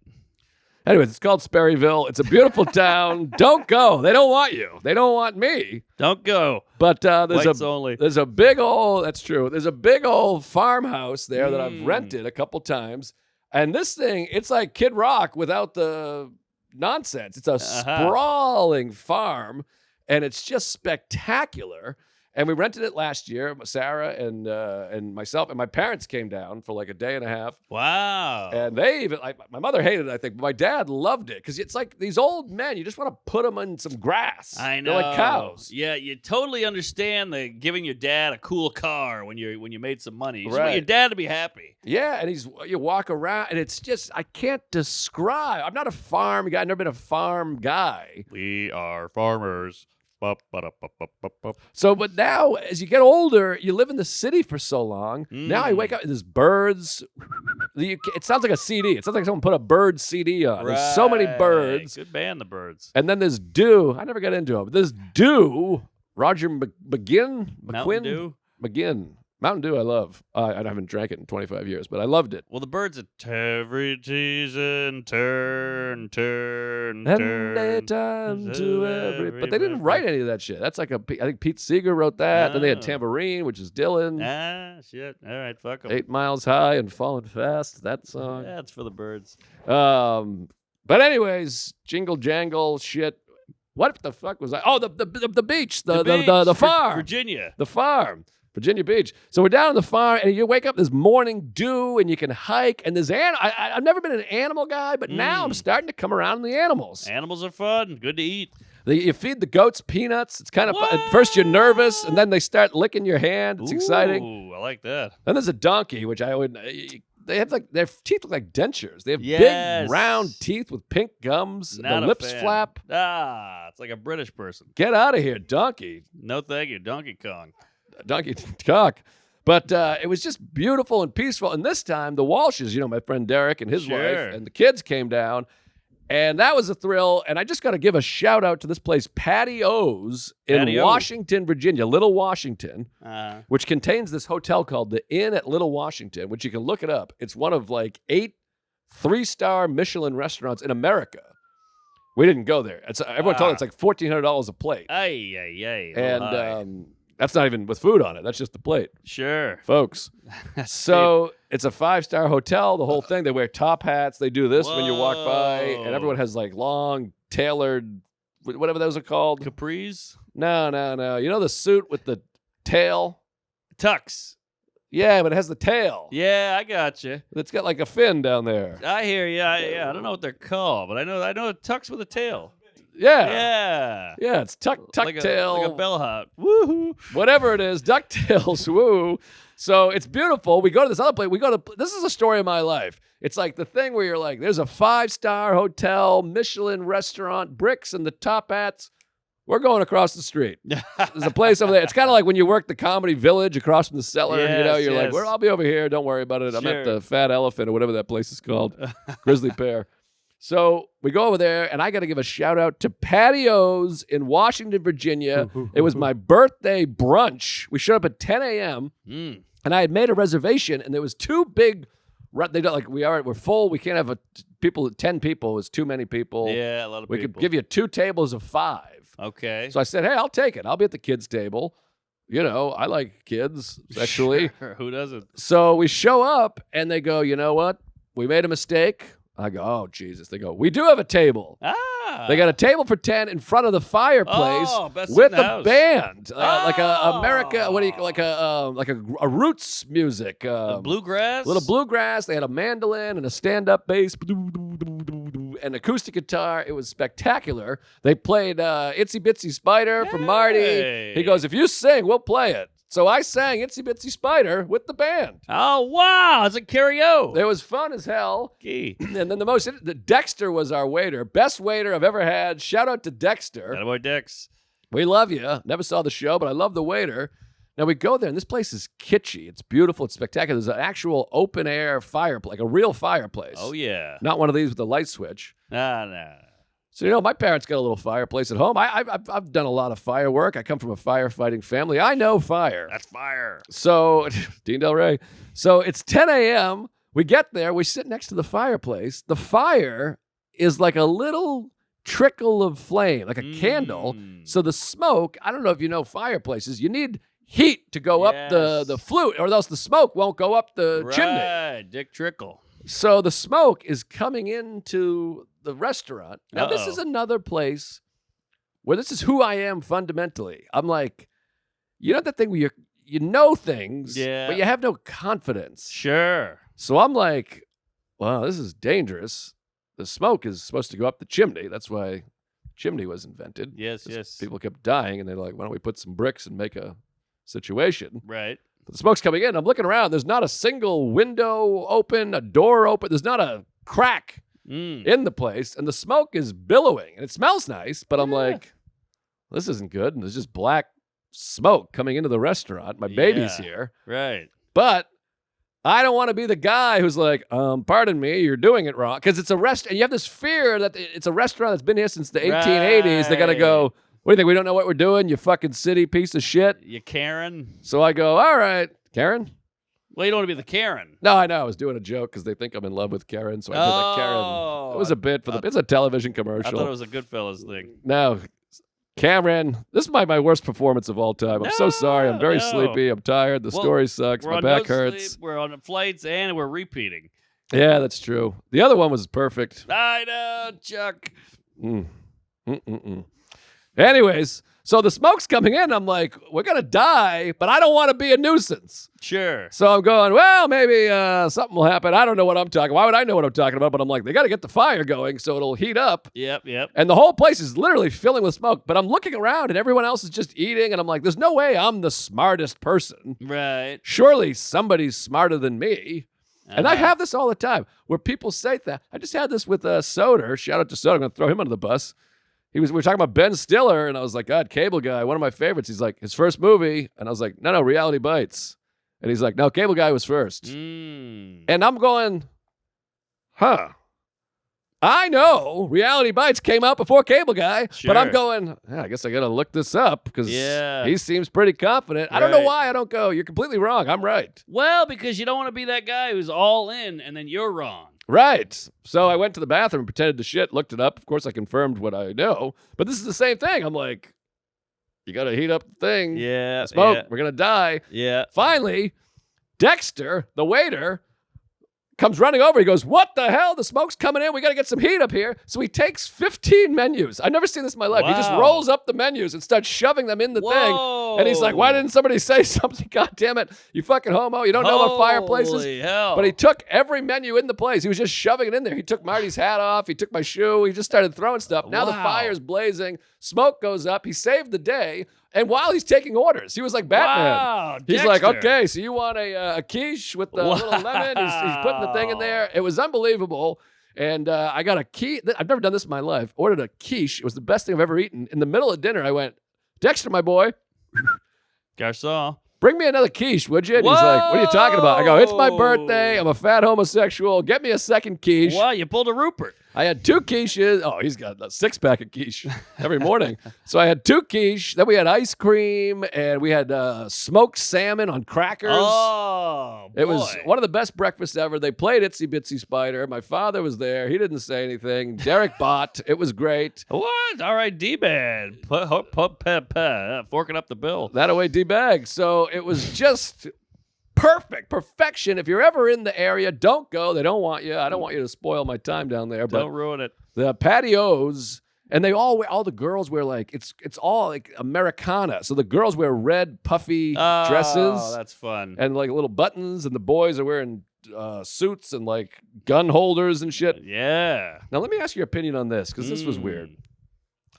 Anyways, it's called Sperryville. It's a beautiful town. Don't go. They don't want you. They don't want me. Don't go. But Whites only. there's a big old, that's true. There's a big old farmhouse there that I've rented a couple times. And this thing, it's like Kid Rock without the nonsense. It's a sprawling farm, and it's just spectacular. And we rented it last year. Sarah and myself and my parents came down for like a day and a half. Wow. And they even, my mother hated it, I think, but my dad loved it because it's like these old men. You just want to put them in some grass. I know. They're like cows. Yeah, you totally understand the giving your dad a cool car when you made some money. You just want your dad to be happy. Yeah, and you walk around, and it's just, I can't describe. I'm not a farm guy. I've never been a farm guy. We are farmers. So, but now, as you get older, you live in the city for so long. Now I wake up, and there's birds. It sounds like a CD. It sounds like someone put a bird CD on. Right. There's so many birds. Good band, the Birds. And then there's Dew. I never got into it. But there's Dew. Roger McGinn? Mountain Dew? McGinn. Mountain Dew I love. I haven't drank it in 25 years, but I loved it. Well, the Birds at every season turn. And they turn to every... But they didn't write any of that shit. That's like I think Pete Seeger wrote that. Then they had Tambourine, which is Dylan. Shit. All right, fuck 'em. 8 Miles High and Falling Fast. That song. That's for the Birds. But anyways, jingle jangle shit. What the fuck was I? Oh, the beach, the farm, Virginia, the farm, Virginia Beach. So we're down on the farm, and you wake up, there's morning dew, and you can hike, and there's I've never been an animal guy, but now I'm starting to come around the animals. Animals are fun, good to eat. You feed the goats peanuts. It's kind of fun. At first you're nervous, and then they start licking your hand. It's exciting. Ooh, I like that. Then there's a donkey, which I would. They have like their teeth look like dentures. They have Yes. big round teeth with pink gums. Not the a lips fan. flap. It's like a British person. Get out of here, donkey. No thank you, Donkey Kong. Donkey cock. But it was just beautiful and peaceful. And this time, the Walshes, my friend Derek and his wife and the kids came down. And that was a thrill. And I just got to give a shout out to this place, Patio's in Washington, Virginia, Little Washington, which contains this hotel called the Inn at Little Washington, which you can look it up. It's one of like 8 3-star Michelin restaurants in America. We didn't go there. Everyone told me it's like $1,400 a plate. And that's not even with food on it. That's just the plate. Sure. Folks. So it's a 5-star hotel, the whole thing. They wear top hats. They do this when you walk by. And everyone has like long, tailored, whatever those are called. Capris? No. You know the suit with the tail? Tux. Yeah, but it has the tail. Yeah, I got you. It's got like a fin down there. I hear you. I don't know what they're called, but I know a tux with a tail. Yeah, it's tuck like tail, like a bellhop. Woohoo! Whatever it is, ducktails. Woo! So it's beautiful. We go to this other place. This is a story of my life. It's like the thing where you're like, there's a 5-star hotel, Michelin restaurant, bricks and the top hats. We're going across the street. There's a place over there. It's kind of like when you work the Comedy Village across from the Cellar. You're like, I'll be over here. Don't worry about it. I'm at the Fat Elephant or whatever that place is called, Grizzly Pear. So we go over there, and I got to give a shout out to Patio's in Washington, Virginia. It was my birthday brunch. We showed up at 10 a.m. And I had made a reservation, and there was 2 big. They don't like we're full. We can't have 10 people. It's too many people. Yeah, a lot of people. We could give you 2 tables of 5. Okay. So I said, hey, I'll take it. I'll be at the kids' table. I like kids sexually. Sure. Who doesn't? So we show up, and they go, you know what? We made a mistake. I go, oh, Jesus. They go, we do have a table. They got a table for 10 in front of the fireplace with a band, like a America. What do you like a roots music? Bluegrass, little bluegrass. They had a mandolin and a stand-up bass and acoustic guitar. It was spectacular. They played Itsy Bitsy Spider from Marty. He goes, if you sing, we'll play it. So I sang Itsy Bitsy Spider with the band. Oh, wow. It's a karaoke. It was fun as hell. Okay. And then the Dexter was our waiter. Best waiter I've ever had. Shout out to Dexter. Attaboy Dex. We love you. Never saw the show, but I love the waiter. Now we go there, and this place is kitschy. It's beautiful. It's spectacular. There's an actual open-air fireplace, like a real fireplace. Oh, yeah. Not one of these with a light switch. Nah. So, my parents got a little fireplace at home. I've done a lot of firework. I come from a firefighting family. I know fire. That's fire. So, Dean Del Rey. So, it's 10 a.m. We get there. We sit next to the fireplace. The fire is like a little trickle of flame, like a candle. So, the smoke, I don't know if you know fireplaces, you need heat to go up the flute, or else the smoke won't go up the chimney. Right, Dick Trickle. So, the smoke is coming into the restaurant. Now, this is another place where this is who I am fundamentally. I'm like, you know that thing where you know things, but you have no confidence. Sure. So I'm like, wow, this is dangerous. The smoke is supposed to go up the chimney. That's why chimney was invented. Yes. People kept dying, and they're like, why don't we put some bricks and make a situation? Right. But the smoke's coming in. I'm looking around. There's not a single window open, a door open. There's not a crack in the place, and the smoke is billowing, and it smells nice, but I'm like, this isn't good, and there's just black smoke coming into the restaurant. My baby's here. Right. But I don't want to be the guy who's like, pardon me, you're doing it wrong, because it's a restaurant, and you have this fear that it's a restaurant that's been here since the 1880s. They got to go, what do you think, we don't know what we're doing, you fucking city piece of shit? You Karen? So I go, all right, Karen? Well, you don't want to be the Karen. No, I know. I was doing a joke because they think I'm in love with Karen, so I did the Karen. It was a bit for it's a television commercial. I thought it was a Goodfellas thing. No, Karen, this is my worst performance of all time. I'm so sorry. I'm very sleepy. I'm tired. The story sucks. My back hurts. Sleep, we're on flights, and we're repeating. Yeah, that's true. The other one was perfect. I know, Chuck. Anyways, so the smoke's coming in. I'm like, we're going to die, but I don't want to be a nuisance. Sure. So I'm going, well, maybe something will happen. I don't know what I'm talking about. Why would I know what I'm talking about? But I'm like, they got to get the fire going so it'll heat up. Yep. And the whole place is literally filling with smoke. But I'm looking around and everyone else is just eating. And I'm like, there's no way I'm the smartest person. Right. Surely somebody's smarter than me. And I have this all the time where people say that. I just had this with Soder. Shout out to Soder. I'm going to throw him under the bus. We were talking about Ben Stiller, and I was like, God, Cable Guy, one of my favorites. He's like, his first movie. And I was like, no, Reality Bites. And he's like, no, Cable Guy was first. And I'm going, I know Reality Bites came out before Cable Guy, but I'm going, I guess I got to look this up because he seems pretty confident. I don't know why I don't go, you're completely wrong. I'm right. Well, because you don't want to be that guy who's all in and then you're wrong. Right. So I went to the bathroom, pretended to shit, looked it up. Of course, I confirmed what I know. But this is the same thing. I'm like, you got to heat up the thing. Yeah. Smoke. We're going to die. Yeah. Finally, Dexter, the waiter, comes running over. He goes, what the hell? The smoke's coming in. We got to get some heat up here. So he takes 15 menus. I've never seen this in my life. He just rolls up the menus and starts shoving them in the thing. And he's like, why didn't somebody say something? God damn it. You fucking homo. You don't know about fireplaces? Holy hell. But he took every menu in the place. He was just shoving it in there. He took Marty's hat off. He took my shoe. He just started throwing stuff. Now the fire's blazing. Smoke goes up. He saved the day. And while he's taking orders, he was like Batman. Wow, he's like, okay, so you want a quiche with the little lemon? He's putting the thing in there. It was unbelievable. And I got a quiche. I've never done this in my life. Ordered a quiche. It was the best thing I've ever eaten. In the middle of dinner, I went, Dexter, my boy. Garçon. Bring me another quiche, would you? And he's like, what are you talking about? I go, it's my birthday. I'm a fat homosexual. Get me a second quiche. Wow, you pulled a Rupert. I had 2 quiches. Oh, he's got a 6-pack of quiche every morning. So I had 2 quiche. Then we had ice cream, and we had smoked salmon on crackers. Oh, boy. It was one of the best breakfasts ever. They played Itsy Bitsy Spider. My father was there. He didn't say anything. Derek bought. It was great. What? All right, D-Bad. Forking up the bill. That away, D-Bag. So it was just Perfection. If you're ever in the area, don't go. They don't want you. I don't want you to spoil my time down there. Don't ruin it. The patios, and they all the girls wear like it's all like Americana. So the girls wear red puffy dresses. Oh, that's fun. And like little buttons, and the boys are wearing suits and like gun holders and shit. Yeah. Now let me ask your opinion on this, because this was weird.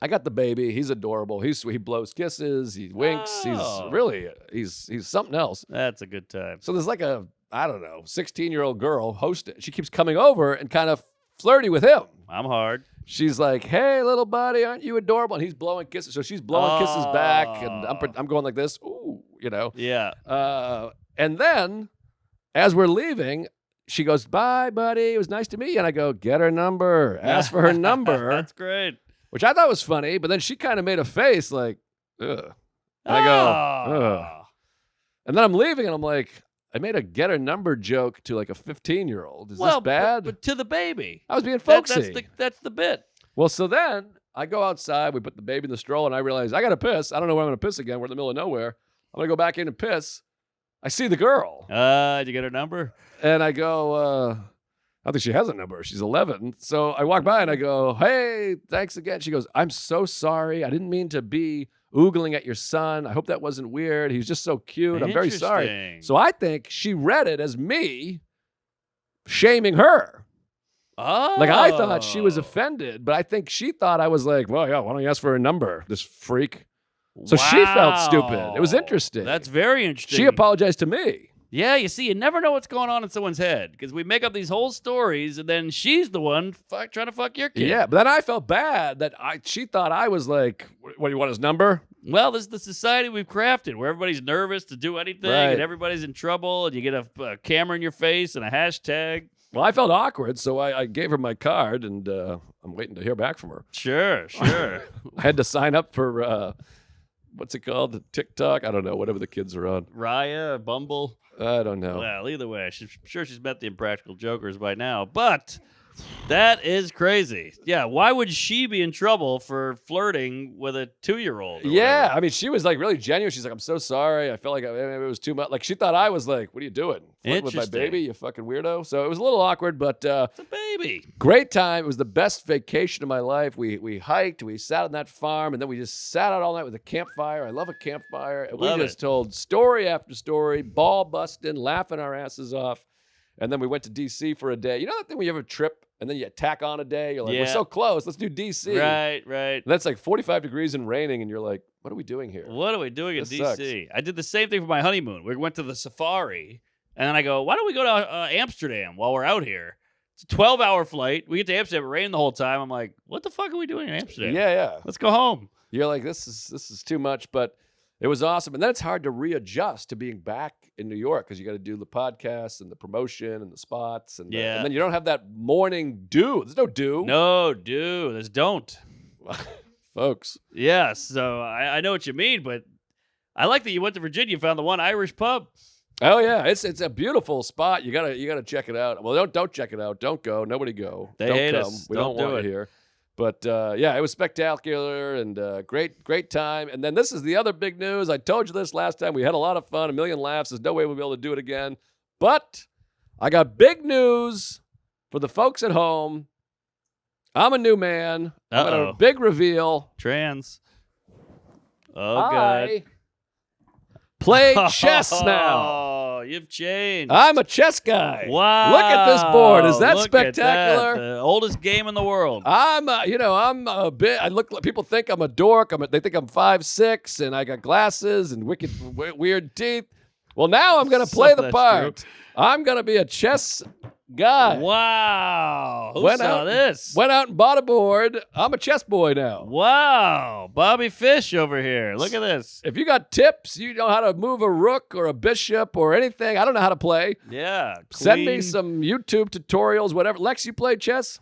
I got the baby. He's adorable. He blows kisses. He winks. He's something else. That's a good time. So there's like a, I don't know, 16-year-old girl hosting. She keeps coming over and kind of flirty with him. I'm hard. She's like, "Hey, little buddy, aren't you adorable?" And he's blowing kisses. So she's blowing kisses back, and I'm going like this. Ooh, you know. Yeah. And then, as we're leaving, she goes, "Bye, buddy. It was nice to meet you." And I go, "Get her number. Ask for her number." That's great. Which I thought was funny, but then she kind of made a face like, ugh. And I go, ugh. And then I'm leaving, and I'm like, I made a get her number joke to like a 15-year-old. Is this bad? But to the baby. I was being folksy. That's the bit. Well, so then I go outside. We put the baby in the stroller, and I realize I got to piss. I don't know where I'm going to piss again. We're in the middle of nowhere. I'm going to go back in and piss. I see the girl. Did you get her number? And I go, I think she has a number. She's 11. So I walk by and I go, "Hey, thanks again." She goes, "I'm so sorry. I didn't mean to be oogling at your son. I hope that wasn't weird. He was just so cute. I'm very sorry." So I think she read it as me shaming her. Oh. Like I thought she was offended, but I think she thought I was like, "Well, yeah, why don't you ask for her number, this freak?" So she felt stupid. It was interesting. That's very interesting. She apologized to me. Yeah, you see, you never know what's going on in someone's head because we make up these whole stories, and then she's the one trying to fuck your kid. Yeah, but then I felt bad that she thought I was like, "What, do you want his number?" Well, this is the society we've crafted where everybody's nervous to do anything, Right. and everybody's in trouble, and you get a camera in your face and a hashtag. Well, I felt awkward, so I gave her my card, and I'm waiting to hear back from her. Sure. I had to sign up for, what's it called? TikTok? I don't know, whatever the kids are on. Raya, Bumble. I don't know. Well, either way, I'm sure she's met the Impractical Jokers by now, but that is crazy. Yeah, why would she be in trouble for flirting with a 2-year-old? Yeah, I mean, she was like really genuine. She's like, "I'm so sorry. I felt like maybe it was too much." Like she thought I was like, "What are you doing? Flirting with my baby, you fucking weirdo." So it was a little awkward, but it's a baby. Great time. It was the best vacation of my life. We hiked, we sat on that farm, and then we just sat out all night with a campfire. I love a campfire. And we just told story after story, ball busting, laughing our asses off. And then we went to D.C. for a day. You know that thing when you have a trip and then you tack on a day? You're like, "We're so close. Let's do D.C." Right. And that's like 45 degrees and raining, and you're like, "What are we doing here? What are we doing in This D.C.? sucks. I did the same thing for my honeymoon. We went to the safari, and then I go, "Why don't we go to Amsterdam while we're out here?" It's a 12-hour flight. We get to Amsterdam. It rained the whole time. I'm like, "What the fuck are we doing in Amsterdam? Yeah. Let's go home." You're like, this is too much, but it was awesome. And then it's hard to readjust to being back in New York because you got to do the podcast and the promotion and the spots. And then you don't have that morning dew. There's no dew. No, dude. There's don't. Folks. Yeah, so I know what you mean, but I like that you went to Virginia, found the one Irish pub. Oh yeah, it's a beautiful spot. You gotta check it out. Well, don't check it out. Don't go. Nobody go. They don't hate come. us. We Don't don't do want it. you here. But yeah, it was spectacular and great time. And then this is the other big news. I told you this last time. We had a lot of fun, a million laughs. There's no way we'll be able to do it again. But I got big news for the folks at home. I'm a new man. I got a big reveal. Trans. Oh, I God. play chess now. Oh, you've changed. I'm a chess guy. Wow. Look at this board. Is that Look spectacular? At that. The oldest game in the world. I'm a bit. I look. People think I'm a dork. They think I'm 5'6", and I got glasses and weird teeth. Well, now I'm gonna play the that's part. true. I'm gonna be a chess guy. Wow. Who saw this? Went out and bought a board. I'm a chess boy now. Wow. Bobby Fish over here. Look at this. If you got tips, you know how to move a rook or a bishop or anything. I don't know how to play. Yeah. Send me Queen. some YouTube tutorials, whatever. Lex, you play chess?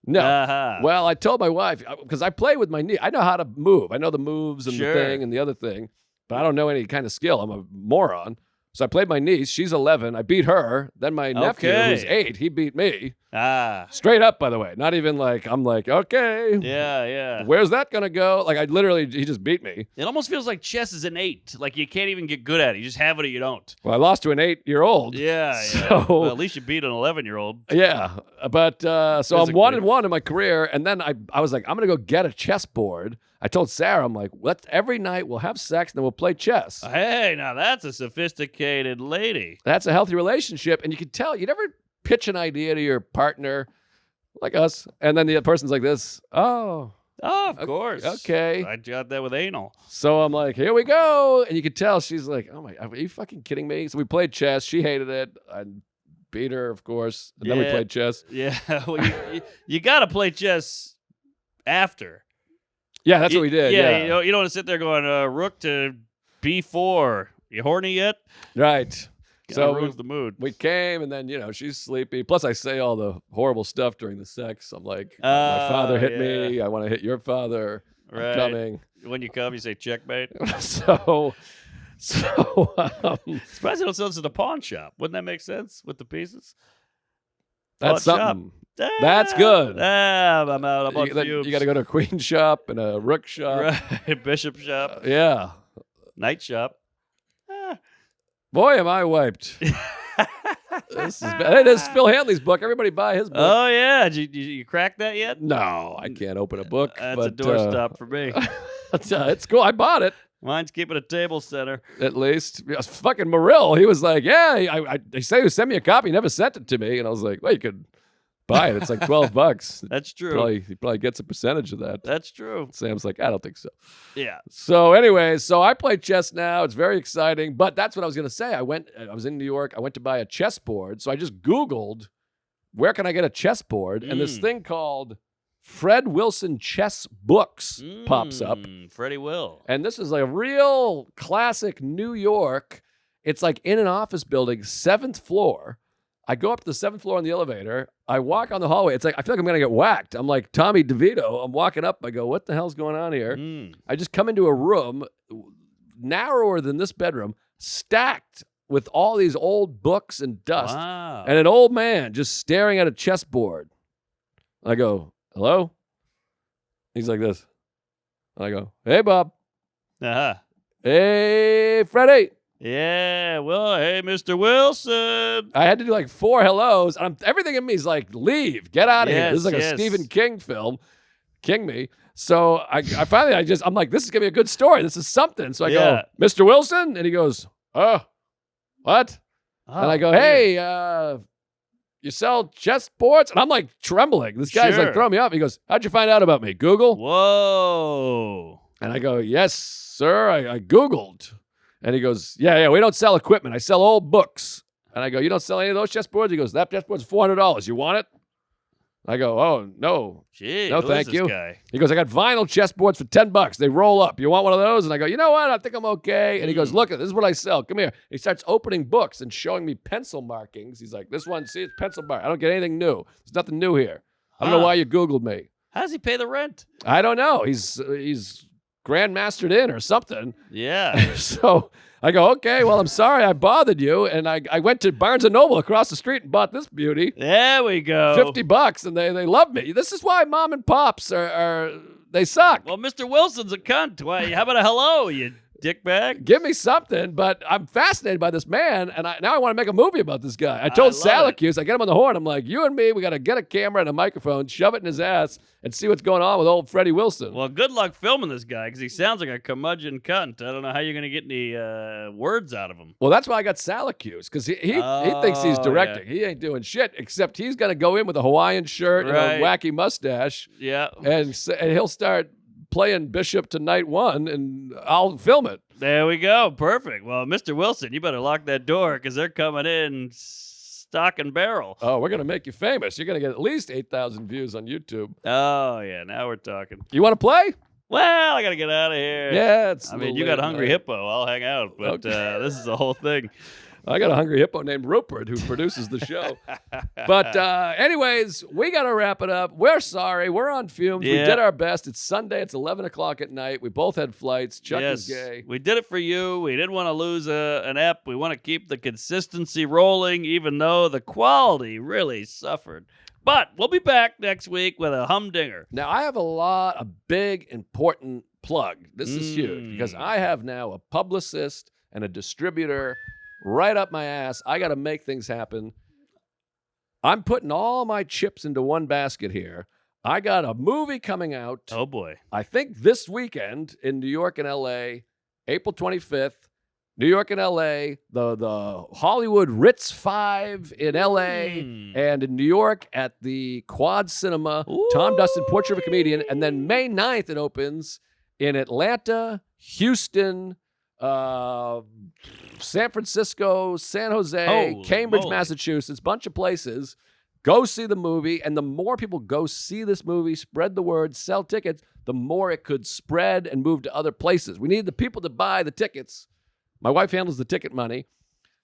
No. Uh-huh. Well, I told my wife, because I play with my knee. I know how to move. I know the moves and Sure. the thing and the other thing, but I don't know any kind of skill. I'm a moron. So I played my niece. She's 11. I beat her. Then my nephew, Okay. who's 8, he beat me. Straight up, by the way. Not even like, I'm like, okay. Yeah. Where's that going to go? Like, he just beat me. It almost feels like chess is innate. Like, you can't even get good at it. You just have it or you don't. Well, I lost to an 8-year-old. Yeah. So, well, at least you beat an 11-year-old. Yeah. But, so Physically. I'm 1-1 in my career. And then I was like, I'm going to go get a chessboard. I told Sarah, I'm like, every night we'll have sex and then we'll play chess. Hey, now that's a sophisticated lady. That's a healthy relationship. And you can tell, you never pitch an idea to your partner like us, and then the person's like this. Oh, of course. Okay. I got that with anal. So I'm like, here we go. And you could tell she's like, oh my, are you fucking kidding me? So we played chess. She hated it. I beat her, of course. And then we played chess. Yeah. Well, you got to play chess after. Yeah, that's what we did. Yeah. You don't want to sit there going, rook to b4. You horny yet? Right. So ruins the mood. We came, and then, she's sleepy. Plus, I say all the horrible stuff during the sex. I'm like, my father hit me. I want to hit your father. Right. I'm coming. When you come, you say checkmate. So surprised they don't sell this at a pawn shop. Wouldn't that make sense with the pieces? That's something. That's good. I'm out. I'm on fumes. You got to go to a queen shop and a rook shop. Right. Bishop shop. Yeah. Night shop. Boy, am I wiped. This is bad. It is Phil Hanley's book. Everybody buy his book. Oh, yeah. Did you crack that yet? No, I can't open a book. That's a doorstop for me. It's cool. I bought it. Mine's keeping a table center. At least. Fucking Marill, he was like, yeah, they say he sent me a copy. He never sent it to me. And I was like, well, you could buy it. It's like $12. That's true. He probably gets a percentage of that. That's true. Sam's like, I don't think so. Yeah. So anyways, I play chess now. It's very exciting. But that's what I was going to say. I was in New York. I went to buy a chessboard. So I just Googled, where can I get a chessboard? And this thing called Fred Wilson Chess Books pops up. Freddie Will. And this is like a real classic New York. It's like in an office building, 7th floor. I go up to the 7th floor in the elevator. I walk on the hallway. It's like, I feel like I'm going to get whacked. I'm like Tommy DeVito. I'm walking up. I go, what the hell's going on here? I just come into a room narrower than this bedroom, stacked with all these old books and dust. Wow. And an old man just staring at a chessboard. I go, hello? He's like this. I go, hey, Bob. Uh-huh. Hey, Freddie. Yeah, well, hey, Mr. Wilson. I had to do like 4 hellos. Everything in me is like, leave, get out of here. This is like a Stephen King film. King me. So I finally, I'm like, this is going to be a good story. This is something. So I go, Mr. Wilson? And he goes, oh, what? And I go, hey, you sell chessboards? And I'm like trembling. This guy's like throwing me off. He goes, how'd you find out about me? Google? Whoa. And I go, yes, sir. I Googled. And he goes, yeah, we don't sell equipment. I sell old books. And I go, you don't sell any of those chessboards? He goes, that chessboard's $400. You want it? I go, oh, no. Gee, no, thank you. Guy? He goes, I got vinyl chessboards for $10. They roll up. You want one of those? And I go, you know what? I think I'm okay. And he goes, look, this is what I sell. Come here. He starts opening books and showing me pencil markings. He's like, this one, see, it's pencil mark. I don't get anything new. There's nothing new here. I don't know why you Googled me. How does he pay the rent? I don't know. He's grandmastered in or something. Yeah. So I go, okay, well, I'm sorry I bothered you. And I went to Barnes & Noble across the street and bought this beauty. There we go. $50, and they love me. This is why mom and pops they suck. Well, Mr. Wilson's a cunt. Why? How about a hello, you dickbag? Give me something, but I'm fascinated by this man, and now I want to make a movie about this guy. I told Salacuse, I get him on the horn, I'm like, you and me, we got to get a camera and a microphone, shove it in his ass, and see what's going on with old Freddie Wilson. Well, good luck filming this guy, because he sounds like a curmudgeon cunt. I don't know how you're going to get any words out of him. Well, that's why I got Salacuse, because he thinks he's directing. Yeah. He ain't doing shit, except he's going to go in with a Hawaiian shirt and a wacky mustache. Yeah. And he'll start playing Bishop to night 1, and I'll film it. There we go. Perfect. Well, Mr. Wilson, you better lock that door because they're coming in stock and barrel. Oh, we're going to make you famous. You're going to get at least 8,000 views on YouTube. Oh, yeah. Now we're talking. You want to play? Well, I got to get out of here. Yeah. You got a Hungry Hippo. I'll hang out. But this is the whole thing. I got a Hungry Hippo named Rupert who produces the show. But anyways, we got to wrap it up. We're sorry. We're on fumes. Yeah. We did our best. It's Sunday. It's 11 o'clock at night. We both had flights. Chuck is gay. We did it for you. We didn't want to lose an ep. We want to keep the consistency rolling, even though the quality really suffered. But we'll be back next week with a humdinger. Now, I have a big, important plug. This is huge because I have now a publicist and a distributor right up my ass. I got to make things happen. I'm putting all my chips into one basket here. I got a movie coming out. Oh, boy. I think this weekend in New York and L.A., April 25th. New York and L.A., the Hollywood Ritz 5 in L.A., and in New York at the Quad Cinema, Tom Dustin, Portrait of a Comedian. And then May 9th, it opens in Atlanta, Houston, San Francisco, San Jose, Cambridge, Massachusetts, bunch of places. Go see the movie, and the more people go see this movie, spread the word, sell tickets, the more it could spread and move to other places. We need the people to buy the tickets. My wife handles the ticket money.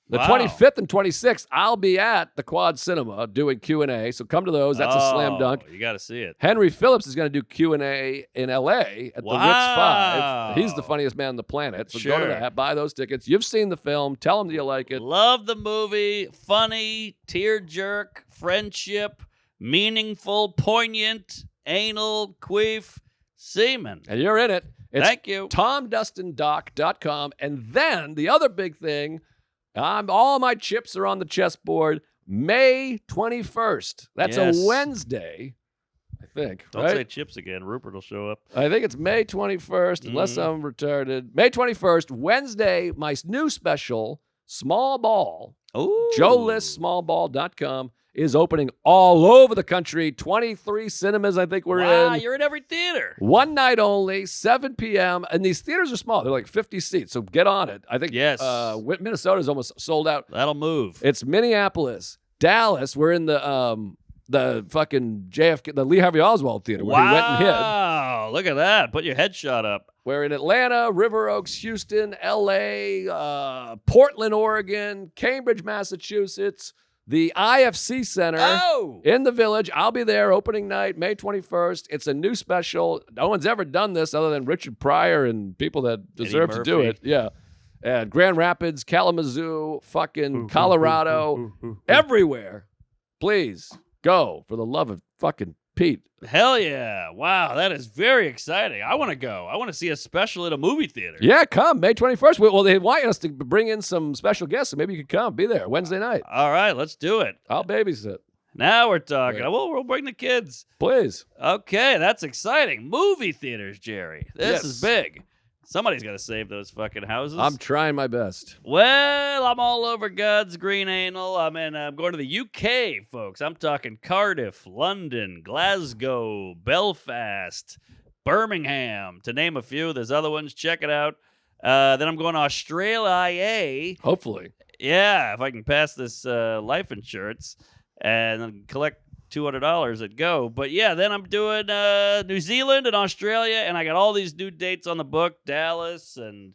The 25th and 26th, I'll be at the Quad Cinema doing Q&A, so come to those. That's a slam dunk. You got to see it. Henry Phillips is going to do Q&A in L.A. at the Ritz 5. He's the funniest man on the planet, so go to that. Buy those tickets. You've seen the film. Tell him that you like it. Love the movie. Funny, tear-jerk, friendship, meaningful, poignant, anal, queef, semen. And you're in it. Thank you. TomDustinDoc.com. And then the other big thing, all my chips are on the chessboard. May 21st. That's a Wednesday, I think. Don't say chips again. Rupert will show up. I think it's May 21st, unless I'm retarded. May 21st, Wednesday, my new special, Small Ball, JoeListSmallBall.com, is opening all over the country. 23 cinemas, I think we're in. Wow, you're in every theater. One night only, 7 p.m. And these theaters are small. They're like 50 seats, so get on it. I think Minnesota's almost sold out. That'll move. It's Minneapolis. Dallas, we're in the fucking JFK, the Lee Harvey Oswald Theater where he went and hid. Wow, look at that. Put your headshot up. We're in Atlanta, River Oaks, Houston, L.A., Portland, Oregon, Cambridge, Massachusetts, the IFC Center in the Village. I'll be there opening night, May 21st. It's a new special. No one's ever done this other than Richard Pryor and people that deserve to do it. Yeah. And Grand Rapids, Kalamazoo, fucking Colorado, everywhere. Please go for the love of fucking Pete. Hell yeah. Wow, that is very exciting. I want to go. I want to see a special at a movie theater. Yeah, come May 21st. Well, they want us to bring in some special guests, so maybe you could come. Be there Wednesday night. All right, let's do it. I'll babysit. Now we're talking. We'll bring the kids. Please. Okay, that's exciting. Movie theaters, Jerry. This is big. Somebody's got to save those fucking houses. I'm trying my best. Well, I'm all over God's green anal. I'm going to the UK, folks. I'm talking Cardiff, London, Glasgow, Belfast, Birmingham, to name a few. There's other ones. Check it out. Then I'm going to Australia. Hopefully. Yeah, if I can pass this life insurance and then collect $200 at go. But yeah, then I'm doing New Zealand and Australia, and I got all these new dates on the book: Dallas and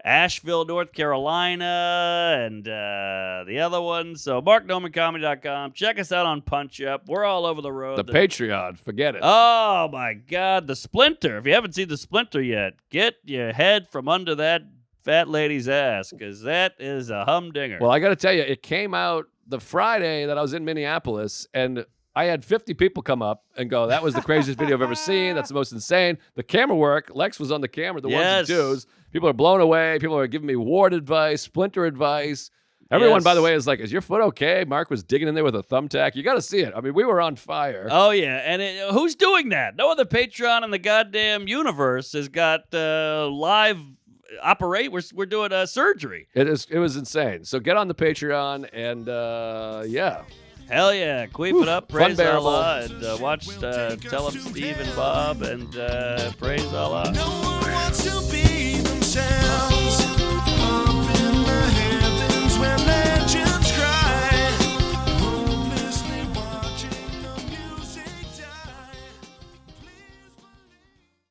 Asheville, North Carolina, and the other one. So MarkNomanComedy.com. Check us out on Punch Up. We're all over the road. The Patreon, forget it. Oh my God, the Splinter. If you haven't seen the Splinter yet, get your head from under that fat lady's ass, because that is a humdinger. Well, I got to tell you, it came out the Friday that I was in Minneapolis, and I had 50 people come up and go, that was the craziest video I've ever seen. That's the most insane. The camera work, Lex was on the camera, the ones and twos. People are blown away. People are giving me ward advice, Splinter advice. Everyone, by the way, is like, is your foot okay? Mark was digging in there with a thumbtack. You got to see it. I mean, we were on fire. Oh, yeah. And who's doing that? No other Patreon in the goddamn universe has got live operate. We're doing surgery. It was insane. So get on the Patreon and, yeah. Hell yeah. Queef it up, praise Allah, and watch Tell 'em Steve and Bob, and praise Allah. No one wants to be